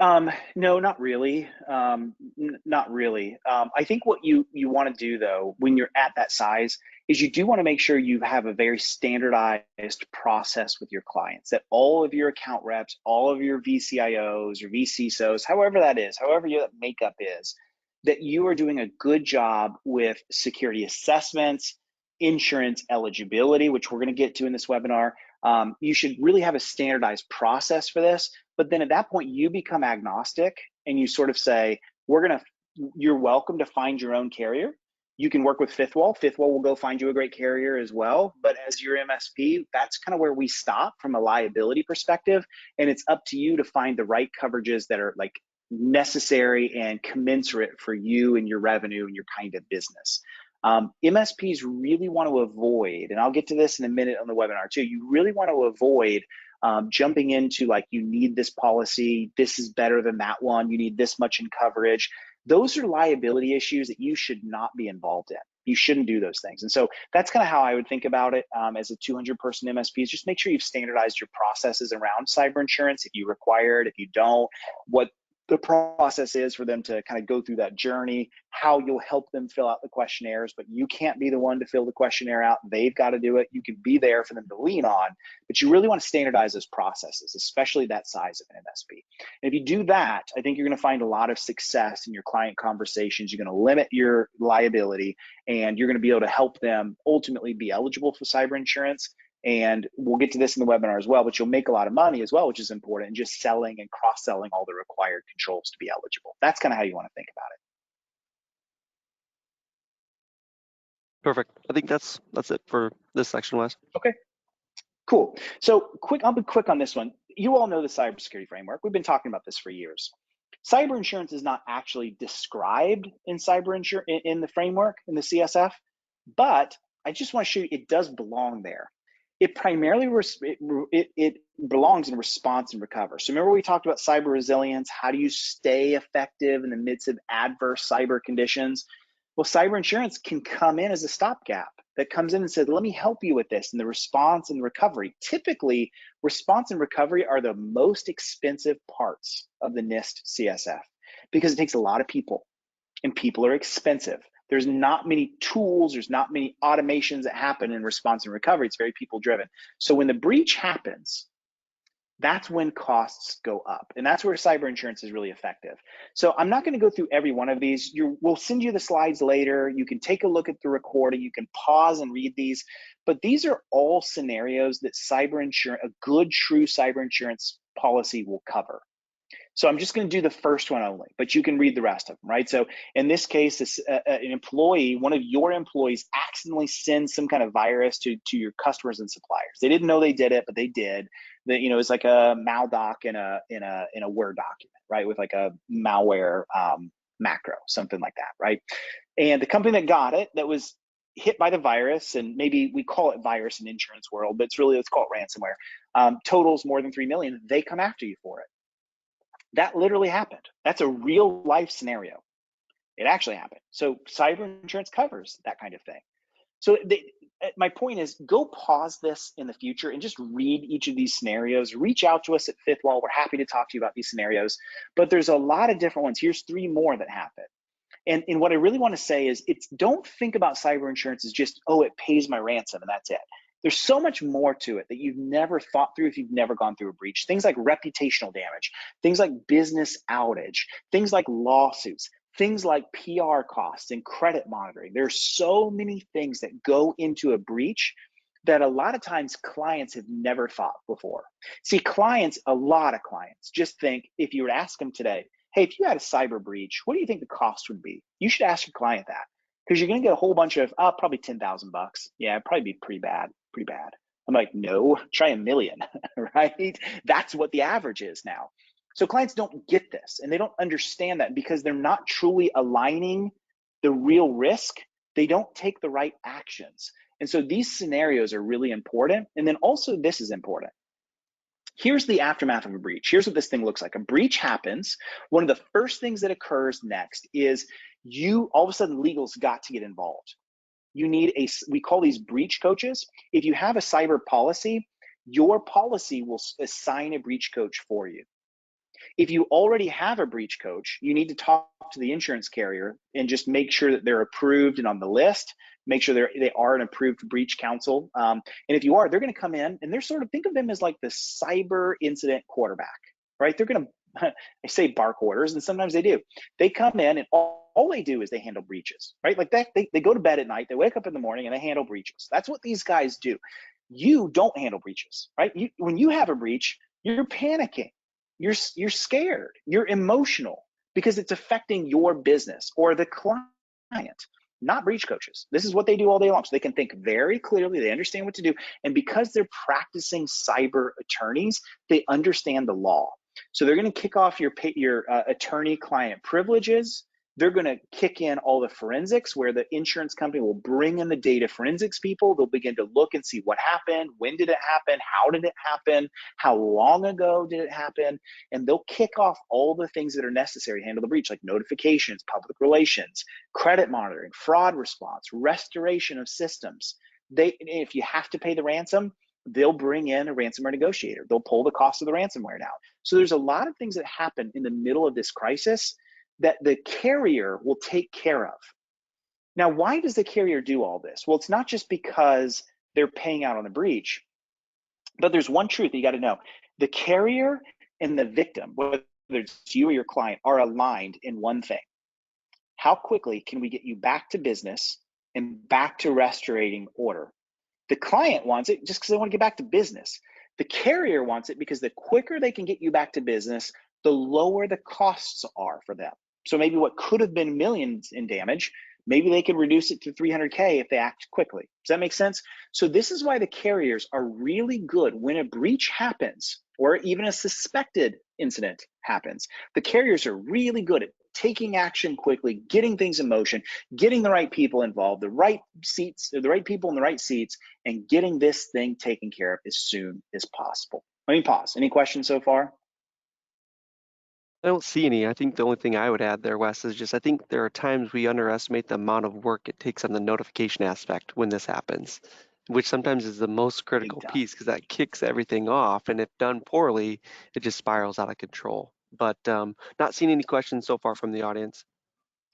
No, not really. Not really. I think what you want to do, though, when you're at that size, is you do want to make sure you have a very standardized process with your clients, that all of your account reps, all of your VCIOs or VCSOs, however that is, however your makeup is, that you are doing a good job with security assessments, insurance eligibility, which we're going to get to in this webinar. You should really have a standardized process for this. But then at that point, you become agnostic and you sort of say, you're welcome to find your own carrier. You can work with FifthWall. FifthWall will go find you a great carrier as well. But as your MSP, that's kind of where we stop from a liability perspective. And it's up to you to find the right coverages that are, like, necessary and commensurate for you and your revenue and your kind of business. MSPs really want to avoid, and I'll get to this in a minute on the webinar too, you really want to avoid jumping into, like, you need this policy, this is better than that one, you need this much in coverage. Those are liability issues that you should not be involved in. You shouldn't do those things. And so that's kind of how I would think about it as a 200-person MSP, is just make sure you've standardized your processes around cyber insurance, if you require it, if you don't, what the process is for them to kind of go through that journey, how you'll help them fill out the questionnaires, but you can't be the one to fill the questionnaire out. They've got to do it. You can be there for them to lean on, but you really want to standardize those processes, especially that size of an MSP. And if you do that, I think you're going to find a lot of success in your client conversations. You're going to limit your liability, and you're going to be able to help them ultimately be eligible for cyber insurance. And we'll get to this in the webinar as well, but you'll make a lot of money as well, which is important, and just selling and cross-selling all the required controls to be eligible. That's kind of how you want to think about it. Perfect. I think that's it for this section, Wes. Okay, cool. So I'll be quick on this one. You all know the cybersecurity framework. We've been talking about this for years. Cyber insurance is not actually described in in the framework, in the CSF, but I just want to show you it does belong there. It primarily it belongs in response and recover. So remember we talked about cyber resilience. How do you stay effective in the midst of adverse cyber conditions? Well, cyber insurance can come in as a stopgap that comes in and says, let me help you with this in the response and recovery. Typically, response and recovery are the most expensive parts of the NIST CSF because it takes a lot of people, and people are expensive. There's not many tools, there's not many automations that happen in response and recovery. It's very people driven. So when the breach happens, that's when costs go up. And that's where cyber insurance is really effective. So I'm not going to go through every one of these. We'll send you the slides later. You can take a look at the recording. You can pause and read these. But these are all scenarios that cyber insurance, a good, true cyber insurance policy will cover. So I'm just going to do the first one only, but you can read the rest of them, right? So in this case, an employee, one of your employees accidentally sends some kind of virus to your customers and suppliers. They didn't know they did it, but they did. That, you know, it's like a maldoc in a Word document, right? With like a malware macro, something like that, right? And the company that got it, that was hit by the virus, and maybe we call it virus in insurance world, but it's really, let's call it ransomware, totals more than 3 million, they come after you for it. That literally happened. That's a real life scenario. It actually happened. So cyber insurance covers that kind of thing. So my point is, go pause this in the future and just read each of these scenarios. Reach out to us at FifthWall. We're happy to talk to you about these scenarios, but there's a lot of different ones. Here's 3 more that happen. And what I really want to say is, don't think about cyber insurance as just, oh, it pays my ransom and that's it. There's so much more to it that you've never thought through if you've never gone through a breach. Things like reputational damage, things like business outage, things like lawsuits, things like PR costs and credit monitoring. There's so many things that go into a breach that a lot of times clients have never thought before. See, a lot of clients just think, if you were to ask them today, hey, if you had a cyber breach, what do you think the cost would be? You should ask your client that, because you're going to get a whole bunch of, probably 10,000 bucks. Yeah, it'd probably be pretty bad. I'm like, no, try $1 million, right? That's what the average is now. So clients don't get this, and they don't understand that because they're not truly aligning the real risk. They don't take the right actions. And so these scenarios are really important. And then also, this is important. Here's the aftermath of a breach. Here's what this thing looks like. A breach happens. One of the first things that occurs next is all of a sudden, legal's got to get involved. You need we call these breach coaches. If you have a cyber policy, your policy will assign a breach coach for you. If you already have a breach coach, you need to talk to the insurance carrier and just make sure that they're approved and on the list. Make sure they are an approved breach counsel. And if you are, they're going to come in and they're sort of, think of them as like the cyber incident quarterback, right? They're going to, I say bark orders, and sometimes they do. They come in and all they do is they handle breaches, right? Like that, they go to bed at night, they wake up in the morning and they handle breaches. That's what these guys do. You don't handle breaches, right? When you have a breach, you're panicking. You're scared. You're emotional because it's affecting your business or the client. Not breach coaches. This is what they do all day long. So they can think very clearly. They understand what to do. And because they're practicing cyber attorneys, they understand the law. So they're going to kick off your attorney-client privileges. They're going to kick in all the forensics, where the insurance company will bring in the data forensics people. They'll begin to look and see what happened, when did it happen, how did it happen, how long ago did it happen, and they'll kick off all the things that are necessary to handle the breach, like notifications, public relations, credit monitoring, fraud response, restoration of systems. If you have to pay the ransom, they'll bring in a ransomware negotiator. They'll pull the cost of the ransomware down. So there's a lot of things that happen in the middle of this crisis that the carrier will take care of. Now, why does the carrier do all this? Well, it's not just because they're paying out on the breach, but there's one truth that you got to know. The carrier and the victim, whether it's you or your client, are aligned in one thing. How quickly can we get you back to business and back to restoring order? The client wants it just because they want to get back to business. The carrier wants it because the quicker they can get you back to business, the lower the costs are for them. So maybe what could have been millions in damage, maybe they can reduce it to 300K if they act quickly. Does that make sense? So this is why the carriers are really good when a breach happens, or even a suspected incident happens. The carriers are really good at taking action quickly, getting things in motion, getting the right people involved, the right people in the right seats, and getting this thing taken care of as soon as possible. Let me pause. Any questions so far? I don't see any. I think the only thing I would add there, Wes, is just I think there are times we underestimate the amount of work it takes on the notification aspect when this happens, which sometimes is the most critical piece, because that kicks everything off. And if done poorly, it just spirals out of control. But not seeing any questions so far from the audience.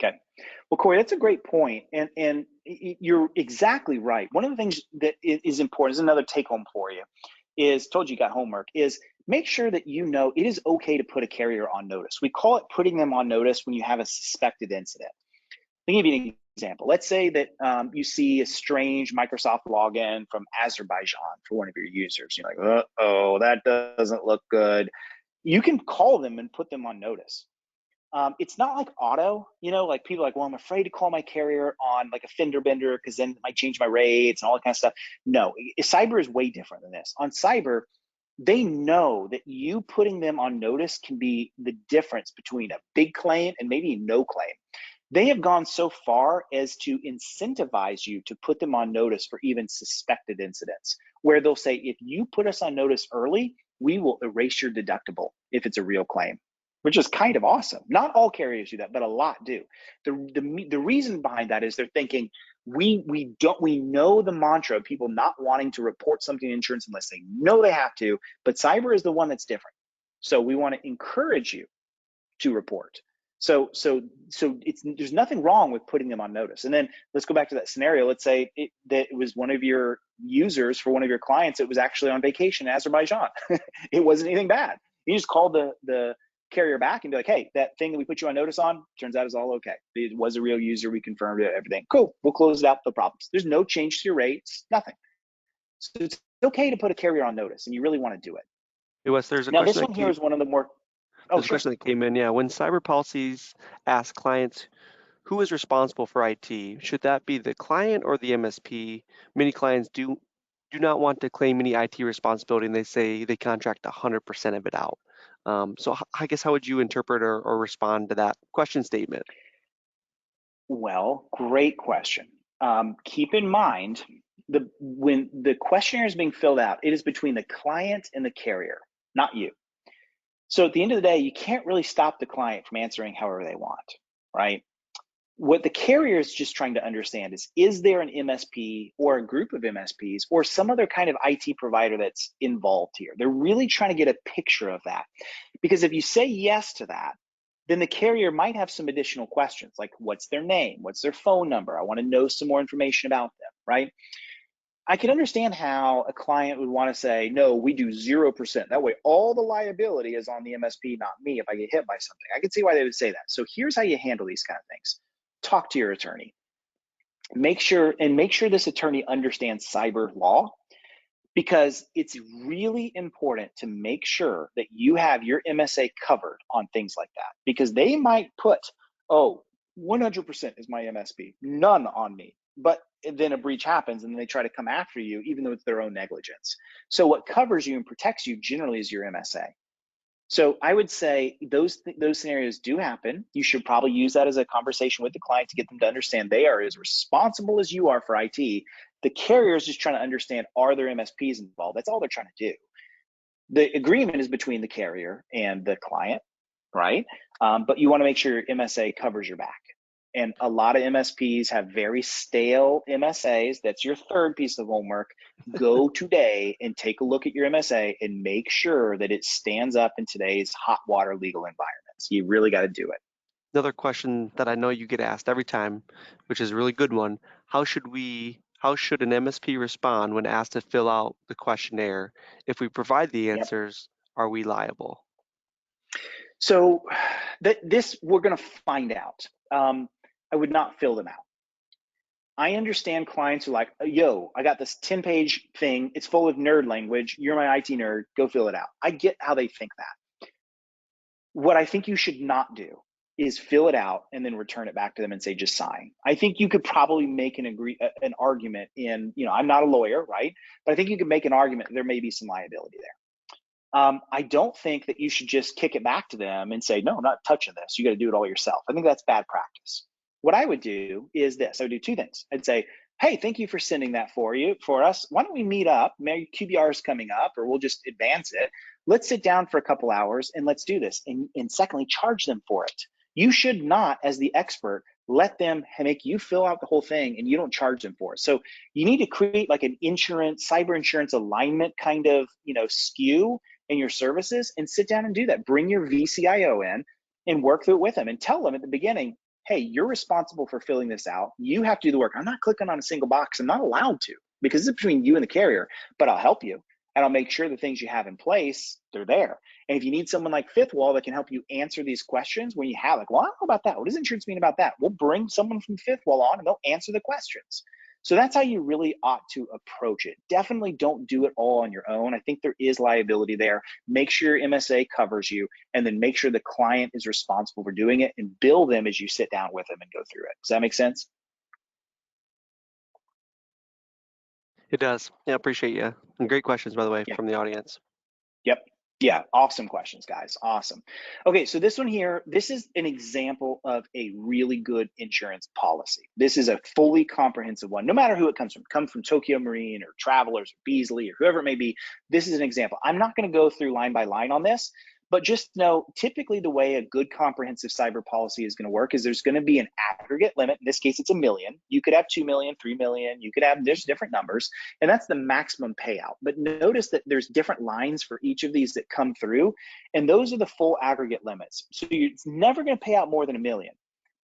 Okay. Well, Corey, that's a great point. And you're exactly right. One of the things that is important is another take home for you, is, told you got homework, is make sure that you know it is okay to put a carrier on notice. We call it putting them on notice when you have a suspected incident. Let me give you an example. Let's say that you see a strange Microsoft login from Azerbaijan for one of your users. You're like, uh-oh, that doesn't look good. You can call them and put them on notice. It's not like auto, like people are like, well, I'm afraid to call my carrier on like a fender bender because then it might change my rates and all that kind of stuff. No, cyber is way different than this. On cyber, they know that you putting them on notice can be the difference between a big claim and maybe no claim. They have gone so far as to incentivize you to put them on notice for even suspected incidents, where they'll say, if you put us on notice early, we will erase your deductible if it's a real claim, which is kind of awesome. Not all carriers do that, but a lot do. The reason behind that is they're thinking, we know the mantra of people not wanting to report something to insurance unless they know they have to, but cyber is the one that's different. So we want to encourage you to report. So there's nothing wrong with putting them on notice. And then let's go back to that scenario. Let's say that it was one of your users for one of your clients. It was actually on vacation in Azerbaijan. It wasn't anything bad. You just call the carrier back and be like, hey, that thing that we put you on notice on, turns out is all okay. It was a real user. We confirmed it, everything. Cool. We'll close it out, no problems. There's no change to your rates, nothing. So it's okay to put a carrier on notice, and you really want to do it. Hey, Wes, there's a Now, question this one here is one of the more, There's a question that came in. Yeah, when cyber policies ask clients who is responsible for IT, should that be the client or the MSP? Many clients do not want to claim any IT responsibility, and they say they contract 100% of it out. So I guess how would you interpret or respond to that question statement? Well, great question. Keep in mind, when the questionnaire is being filled out, it is between the client and the carrier, not you. So at the end of the day, you can't really stop the client from answering however they want, right? What the carrier is just trying to understand is there an MSP or a group of MSPs or some other kind of IT provider that's involved here? They're really trying to get a picture of that. Because if you say yes to that, then the carrier might have some additional questions, like what's their name? What's their phone number? I want to know some more information about them, right? I can understand how a client would want to say, no, we do 0%. That way, all the liability is on the MSP, not me, if I get hit by something. I can see why they would say that. So here's how you handle these kind of things. Talk to your attorney. Make sure this attorney understands cyber law, because it's really important to make sure that you have your MSA covered on things like that, because they might put, oh, 100% is my MSP, none on me. But then a breach happens and they try to come after you, even though it's their own negligence. So what covers you and protects you generally is your MSA. So I would say those scenarios do happen. You should probably use that as a conversation with the client to get them to understand they are as responsible as you are for IT. The carrier is just trying to understand, are there MSPs involved? That's all they're trying to do. The agreement is between the carrier and the client, right? But you want to make sure your MSA covers your back. And a lot of MSPs have very stale MSAs. That's your third piece of homework. Go today and take a look at your MSA and make sure that it stands up in today's hot water legal environments. You really got to do it. Another question that I know you get asked every time, which is a really good one. How should an MSP respond when asked to fill out the questionnaire? If we provide the answers, are we liable? So this we're going to find out. I would not fill them out. I understand clients who are like, yo, I got this 10-page thing. It's full of nerd language. You're my IT nerd. Go fill it out. I get how they think that. What I think you should not do is fill it out and then return it back to them and say, just sign. I think you could probably make an argument in, I'm not a lawyer, right? But I think you could make an argument that there may be some liability there. I don't think that you should just kick it back to them and say, no, I'm not touching this. You got to do it all yourself. I think that's bad practice. What I would do is this. I would do two things. I'd say, hey, thank you for sending that for us. Why don't we meet up? Maybe QBR is coming up, or we'll just advance it. Let's sit down for a couple hours and let's do this. And secondly, charge them for it. You should not, as the expert, let them make you fill out the whole thing and you don't charge them for it. So you need to create like an cyber insurance alignment kind of, SKU in your services, and sit down and do that. Bring your VCIO in and work through it with them and tell them at the beginning, hey, you're responsible for filling this out. You have to do the work. I'm not clicking on a single box. I'm not allowed to, because it's between you and the carrier, but I'll help you. and I'll make sure the things you have in place, they're there. And if you need someone like FifthWall that can help you answer these questions when you have like, well, I don't know about that. What does insurance mean about that? We'll bring someone from FifthWall on and they'll answer the questions. So that's how you really ought to approach it. Definitely don't do it all on your own. I think there is liability there. Make sure your MSA covers you, and then make sure the client is responsible for doing it, and bill them as you sit down with them and go through it. Does that make sense? It does. Yeah, appreciate you. And great questions, by the way, Yeah. from the audience. Yep. Yeah, awesome questions, guys. Awesome. Okay, so this one here, this is an example of a really good insurance policy. This is a fully comprehensive one, no matter who it comes from. Come from Tokyo Marine or Travelers or Beasley or whoever it may be. This is an example. I'm not going to go through line by line on this, but just know typically the way a good comprehensive cyber policy is going to work is there's going to be an aggregate limit. In this case, it's $1 million. You could have 2 million, 3 million. You could have, there's different numbers, and that's the maximum payout. But notice that there's different lines for each of these that come through, and those are the full aggregate limits. So it's never going to pay out more than $1 million.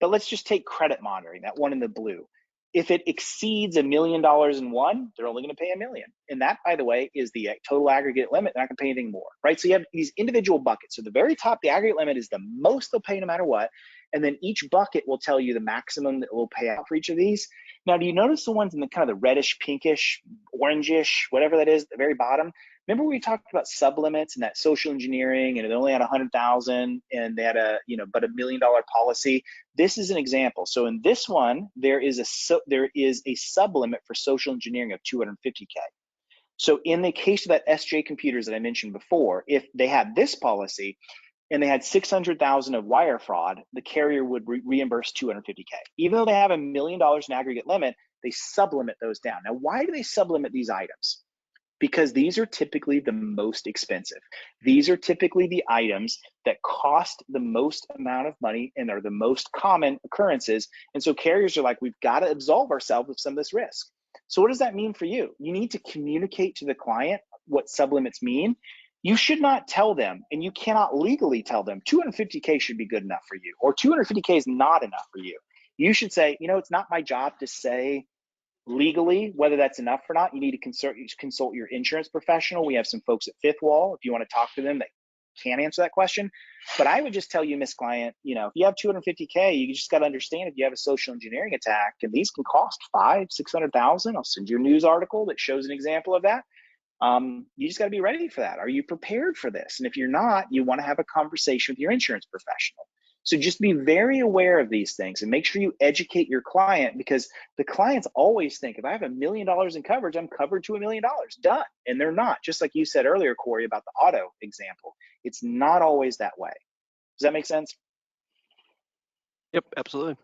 But let's just take credit monitoring, that one in the blue. If it exceeds $1 million in one, they're only going to pay $1 million. And that, by the way, is the total aggregate limit. They're not going to pay anything more, right? So you have these individual buckets. So the very top, the aggregate limit is the most they'll pay no matter what. And then each bucket will tell you the maximum that will pay out for each of these. Now, do you notice the ones in the kind of the reddish, pinkish, orangish, whatever that is, at the very bottom? Remember we talked about sublimits and that social engineering, and they only had 100,000 and they had but $1 million policy. This is an example. So in this one, there is a sublimit for social engineering of 250K. So in the case of that SJ Computers that I mentioned before, if they had this policy and they had 600,000 of wire fraud, the carrier would reimburse 250K. Even though they have $1 million in aggregate limit, they sublimit those down. Now, why do they sublimit these items? Because these are typically the most expensive. These are typically the items that cost the most amount of money and are the most common occurrences. And so carriers are like, we've got to absolve ourselves of some of this risk. So what does that mean for you? You need to communicate to the client what sublimits mean. You should not tell them, and you cannot legally tell them 250K should be good enough for you, or 250K is not enough for you. You should say, it's not my job to say legally whether that's enough or not. You need to consult your insurance professional. We have some folks at FifthWall if you want to talk to them that can answer that question. But I would just tell you, Miss Client, if you have 250K, you just got to understand if you have a social engineering attack, and these can cost 500,000-600,000. I'll send you a news article that shows an example of that. You just got to be ready for that. Are you prepared for this? And if you're not, you want to have a conversation with your insurance professional. So just be very aware of these things and make sure you educate your client, because the clients always think, if I have $1 million in coverage, I'm covered to $1 million, done. And they're not. Just like you said earlier, Corey, about the auto example. It's not always that way. Does that make sense? Yep, absolutely.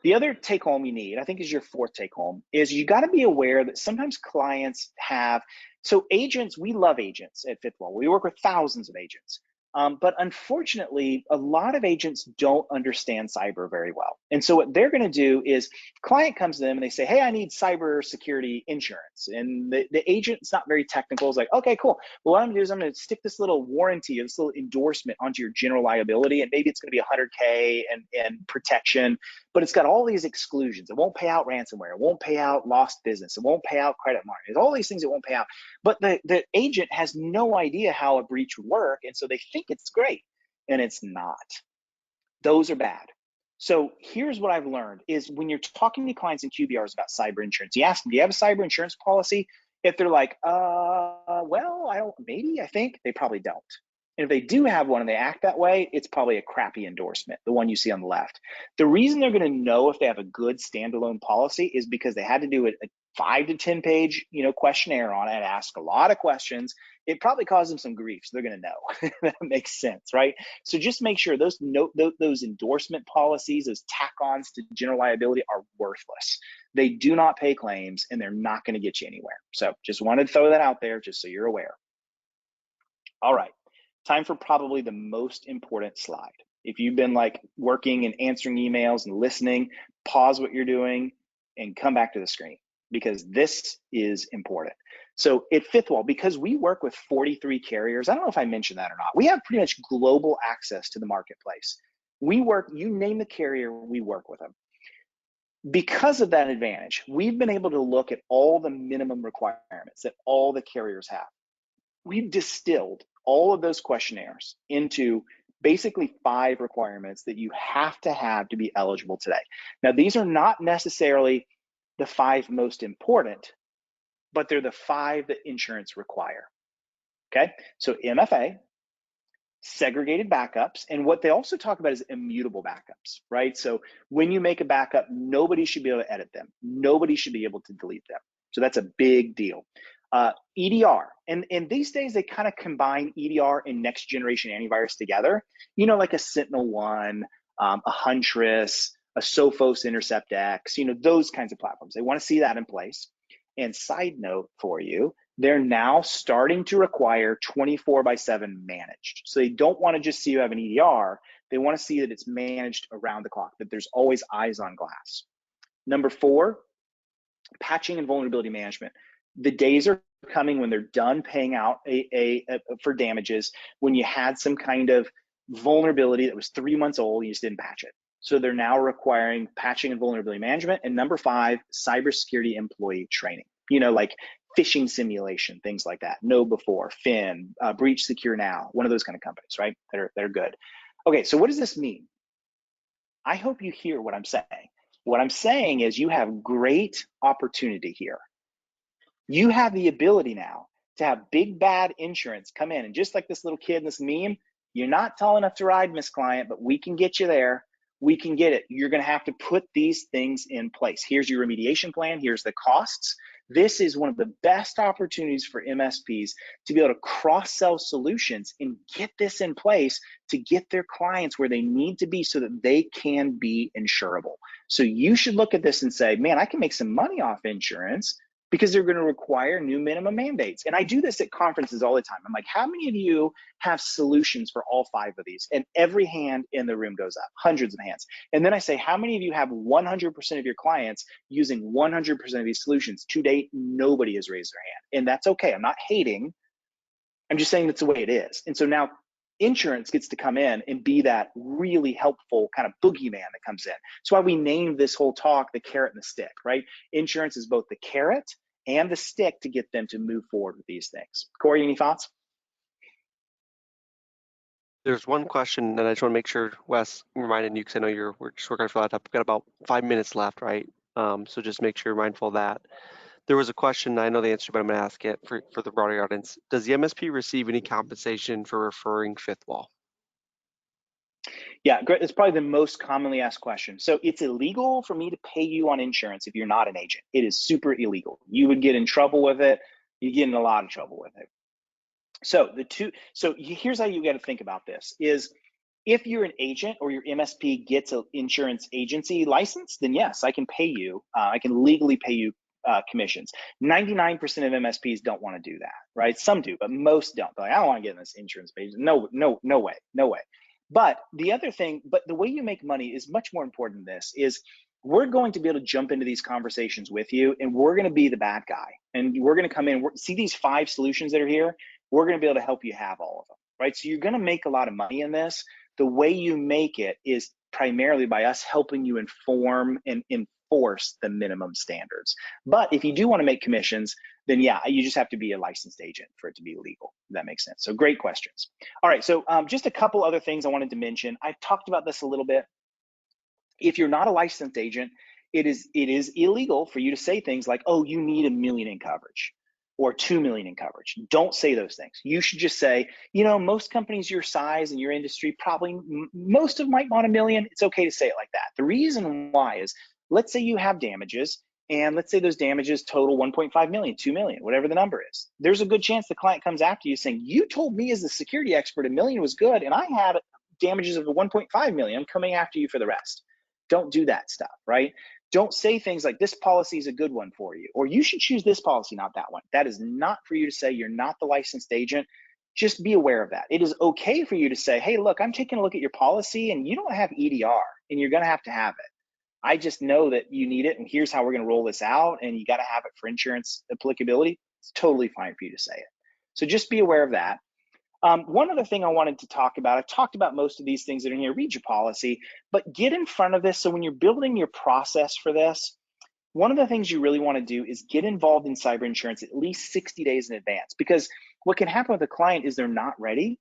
The other take home you need, I think is your fourth take home, is you got to be aware that sometimes clients have, so agents, we love agents at FifthWall. We work with thousands of agents. But unfortunately, a lot of agents don't understand cyber very well. And so what they're going to do is, client comes to them and they say, hey, I need cyber security insurance. And the agent's not very technical. It's like, okay, cool. Well, what I'm going to do is I'm going to stick this little warranty, this little endorsement onto your general liability. And maybe it's going to be 100K and protection, but it's got all these exclusions. It won't pay out ransomware. It won't pay out lost business. It won't pay out credit market. There's all these things it won't pay out. But the agent has no idea how a breach would work. And so they think it's great, and it's not. Those are bad. So here's what I've learned is, when you're talking to clients in QBRs about cyber insurance, you ask them, do you have a cyber insurance policy? If they're like, well, I think, they probably don't. And if they do have one and they act that way, it's probably a crappy endorsement, the one you see on the left. The reason they're going to know if they have a good standalone policy is because they had to do a 5 to 10 page, questionnaire on it, and ask a lot of questions. It probably caused them some grief, so they're going to know. That makes sense, right? So just make sure those endorsement policies, those tack-ons to general liability, are worthless. They do not pay claims, and they're not going to get you anywhere. So just wanted to throw that out there, just so you're aware. All right, time for probably the most important slide. If you've been like working and answering emails and listening, pause what you're doing and come back to the screen, because this is important. So at FifthWall, because we work with 43 carriers, I don't know if I mentioned that or not, we have pretty much global access to the marketplace. We work, you name the carrier, we work with them. Because of that advantage, we've been able to look at all the minimum requirements that all the carriers have. We've distilled all of those questionnaires into basically 5 requirements that you have to be eligible today. Now, these are not necessarily the 5 most important, but they're the 5 that insurance require. Okay, so MFA, segregated backups, and what they also talk about is immutable backups, right? So when you make a backup, nobody should be able to edit them. Nobody should be able to delete them. So that's a big deal. EDR, and these days they kind of combine EDR and next generation antivirus together, you know, like a Sentinel-1, a Huntress, a Sophos Intercept X, you know, those kinds of platforms. They want to see that in place. And side note for you, they're now starting to require 24/7 managed. So they don't want to just see you have an EDR. They want to see that it's managed around the clock, that there's always eyes on glass. Number 4, patching and vulnerability management. The days are coming when they're done paying out for damages when you had some kind of vulnerability that was 3 months old, you just didn't patch it. So they're now requiring patching and vulnerability management. And number 5, cybersecurity employee training. You know, like phishing simulation, things like that. KnowBe4, Fin, Breach Secure Now, one of those kind of companies, right? That are good. Okay, so what does this mean? I hope you hear what I'm saying. What I'm saying is you have great opportunity here. You have the ability now to have big bad insurance come in, and just like this little kid in this meme, you're not tall enough to ride, Miss Client, but we can get you there. We can get it. You're going to have to put these things in place. Here's your remediation plan. Here's the costs. This is one of the best opportunities for MSPs to be able to cross-sell solutions and get this in place to get their clients where they need to be so that they can be insurable. So you should look at this and say, man, I can make some money off insurance because they're going to require new minimum mandates. And I do this at conferences all the time. I'm like, how many of you have solutions for all 5 of these? And every hand in the room goes up, hundreds of hands. And then I say, how many of you have 100% of your clients using 100% of these solutions? To date, nobody has raised their hand. And that's okay. I'm not hating. I'm just saying that's the way it is. And so now insurance gets to come in and be that really helpful kind of boogeyman that comes in. That's why we named this whole talk the carrot and the stick, right? Insurance is both the carrot and the stick to get them to move forward with these things. Corey, any thoughts? There's one question, and I just want to make sure, Wes, reminding you, because I know we're just working for that up. We've got about 5 minutes left, right? So just make sure you're mindful of that. There was a question, I know the answer, but I'm going to ask it for the broader audience. Does the MSP receive any compensation for referring FifthWall? Yeah, great. It's probably the most commonly asked question. So it's illegal for me to pay you on insurance if you're not an agent. It is super illegal. You would get in trouble with it. You get in a lot of trouble with it. So here's how you got to think about this is if you're an agent or your MSP gets an insurance agency license, then yes, I can pay you. I can legally pay you commissions. 99% of MSPs don't want to do that, right? Some do, but most don't. They're like, I don't want to get in this insurance page. No way. But the way you make money is much more important than this. Is we're going to be able to jump into these conversations with you, and we're going to be the bad guy, and we're going to come in. See these 5 solutions that are here. We're going to be able to help you have all of them, right? So you're going to make a lot of money in this. The way you make it is primarily by us helping you inform and enforce the minimum standards. But if you do want to make commissions, then yeah, you just have to be a licensed agent for it to be legal. If that makes sense. So great questions. All right, so just a couple other things I wanted to mention. I talked about this a little bit. If you're not a licensed agent, it is illegal for you to say things like, oh, you need $1 million in coverage or $2 million in coverage. Don't say those things. You should just say, you know, most companies your size and your industry, probably most of them might want $1 million. It's okay to say it like that. The reason why is, let's say you have damages, and let's say those damages total 1.5 million, 2 million, whatever the number is. There's a good chance the client comes after you saying, you told me as the security expert $1 million was good, and I had damages of 1.5 million. I'm coming after you for the rest. Don't do that stuff, right? Don't say things like, this policy is a good one for you, or you should choose this policy, not that one. That is not for you to say. You're not the licensed agent. Just be aware of that. It is okay for you to say, hey, look, I'm taking a look at your policy and you don't have EDR and you're going to have it. I just know that you need it, and here's how we're going to roll this out, and you got to have it for insurance applicability. It's totally fine for you to say it. So just be aware of that. One other thing I wanted to talk about, I've talked about most of these things that are in here, read your policy, but get in front of this. So when you're building your process for this, one of the things you really want to do is get involved in cyber insurance at least 60 days in advance, because what can happen with a client is they're not ready.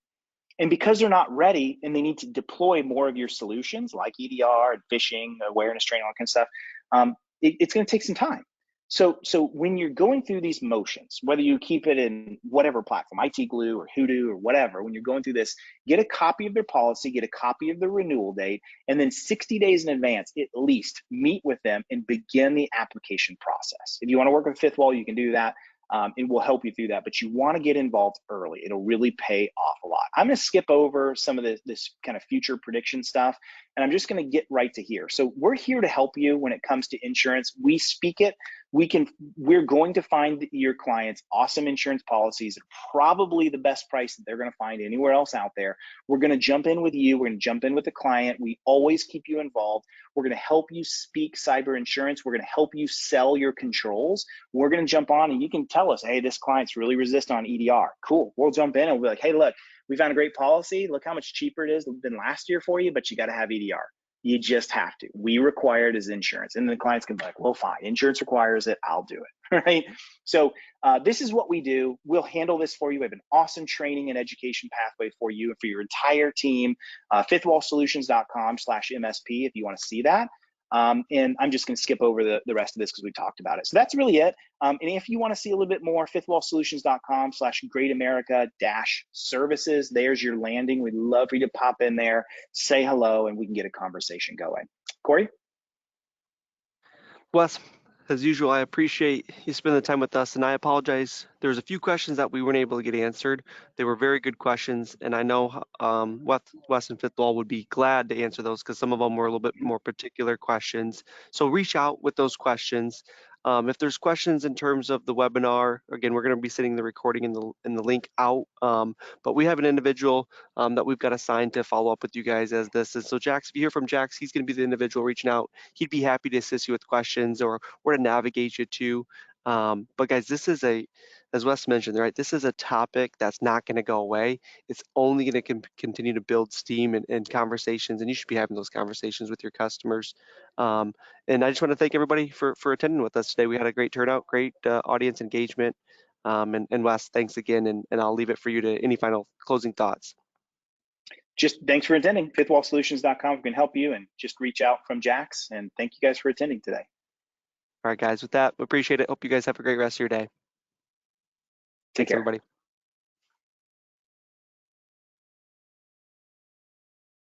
And because they're not ready and they need to deploy more of your solutions like EDR and phishing, awareness training, all that kind of stuff, it's going to take some time. So when you're going through these motions, whether you keep it in whatever platform, IT Glue or Hoodoo or whatever, when you're going through this, get a copy of their policy, get a copy of the renewal date, and then 60 days in advance, at least meet with them and begin the application process. If you want to work with FifthWall, you can do that. It will help you through that, but you want to get involved early. It'll really pay off a lot. I'm going to skip over some of this kind of future prediction stuff, and I'm just going to get right to here. So we're here to help you when it comes to insurance. We speak it. We're going to find your clients awesome insurance policies at probably the best price that they're going to find anywhere else out there. We're going to jump in with you. We're going to jump in with the client. We always keep you involved. We're going to help you speak cyber insurance. We're going to help you sell your controls. We're going to jump on and you can tell us, hey, this client's really resistant on EDR. Cool. We'll jump in and we'll be like, hey, look, we found a great policy. Look how much cheaper it is than last year for you, but you got to have EDR. You just have to. We require it as insurance. And the clients can be like, well, fine, insurance requires it, I'll do it, right? So this is what we do. We'll handle this for you. We have an awesome training and education pathway for you and for your entire team. FifthWallSolutions.com/MSP if you want to see that. And I'm just going to skip over the rest of this because we talked about it. So that's really it. And if you want to see a little bit more, FifthWallSolutions.com/GreatAmerica-services. There's your landing. We'd love for you to pop in there, say hello, and we can get a conversation going. Corey? Wes, as usual, I appreciate you spending the time with us, and I apologize. There was a few questions that we weren't able to get answered. They were very good questions, and I know Wes and FifthWall would be glad to answer those because some of them were a little bit more particular questions. So reach out with those questions. If there's questions in terms of the webinar, again, we're going to be sending the recording and the link out. But we have an individual that we've got assigned to follow up with you guys as this. And so Jax, if you hear from Jax, he's going to be the individual reaching out. He'd be happy to assist you with questions or where to navigate you to. But guys, this is as Wes mentioned, right? This is a topic that's not going to go away. It's only going to continue to build steam and conversations, and you should be having those conversations with your customers. And I just want to thank everybody for attending with us today. We had a great turnout, great audience engagement. And Wes, thanks again, and I'll leave it for you to any final closing thoughts. Just thanks for attending. FifthWallSolutions.com can help you, and just reach out from Jax. And thank you guys for attending today. All right, guys, with that, we appreciate it. Hope you guys have a great rest of your day. Take care. Everybody.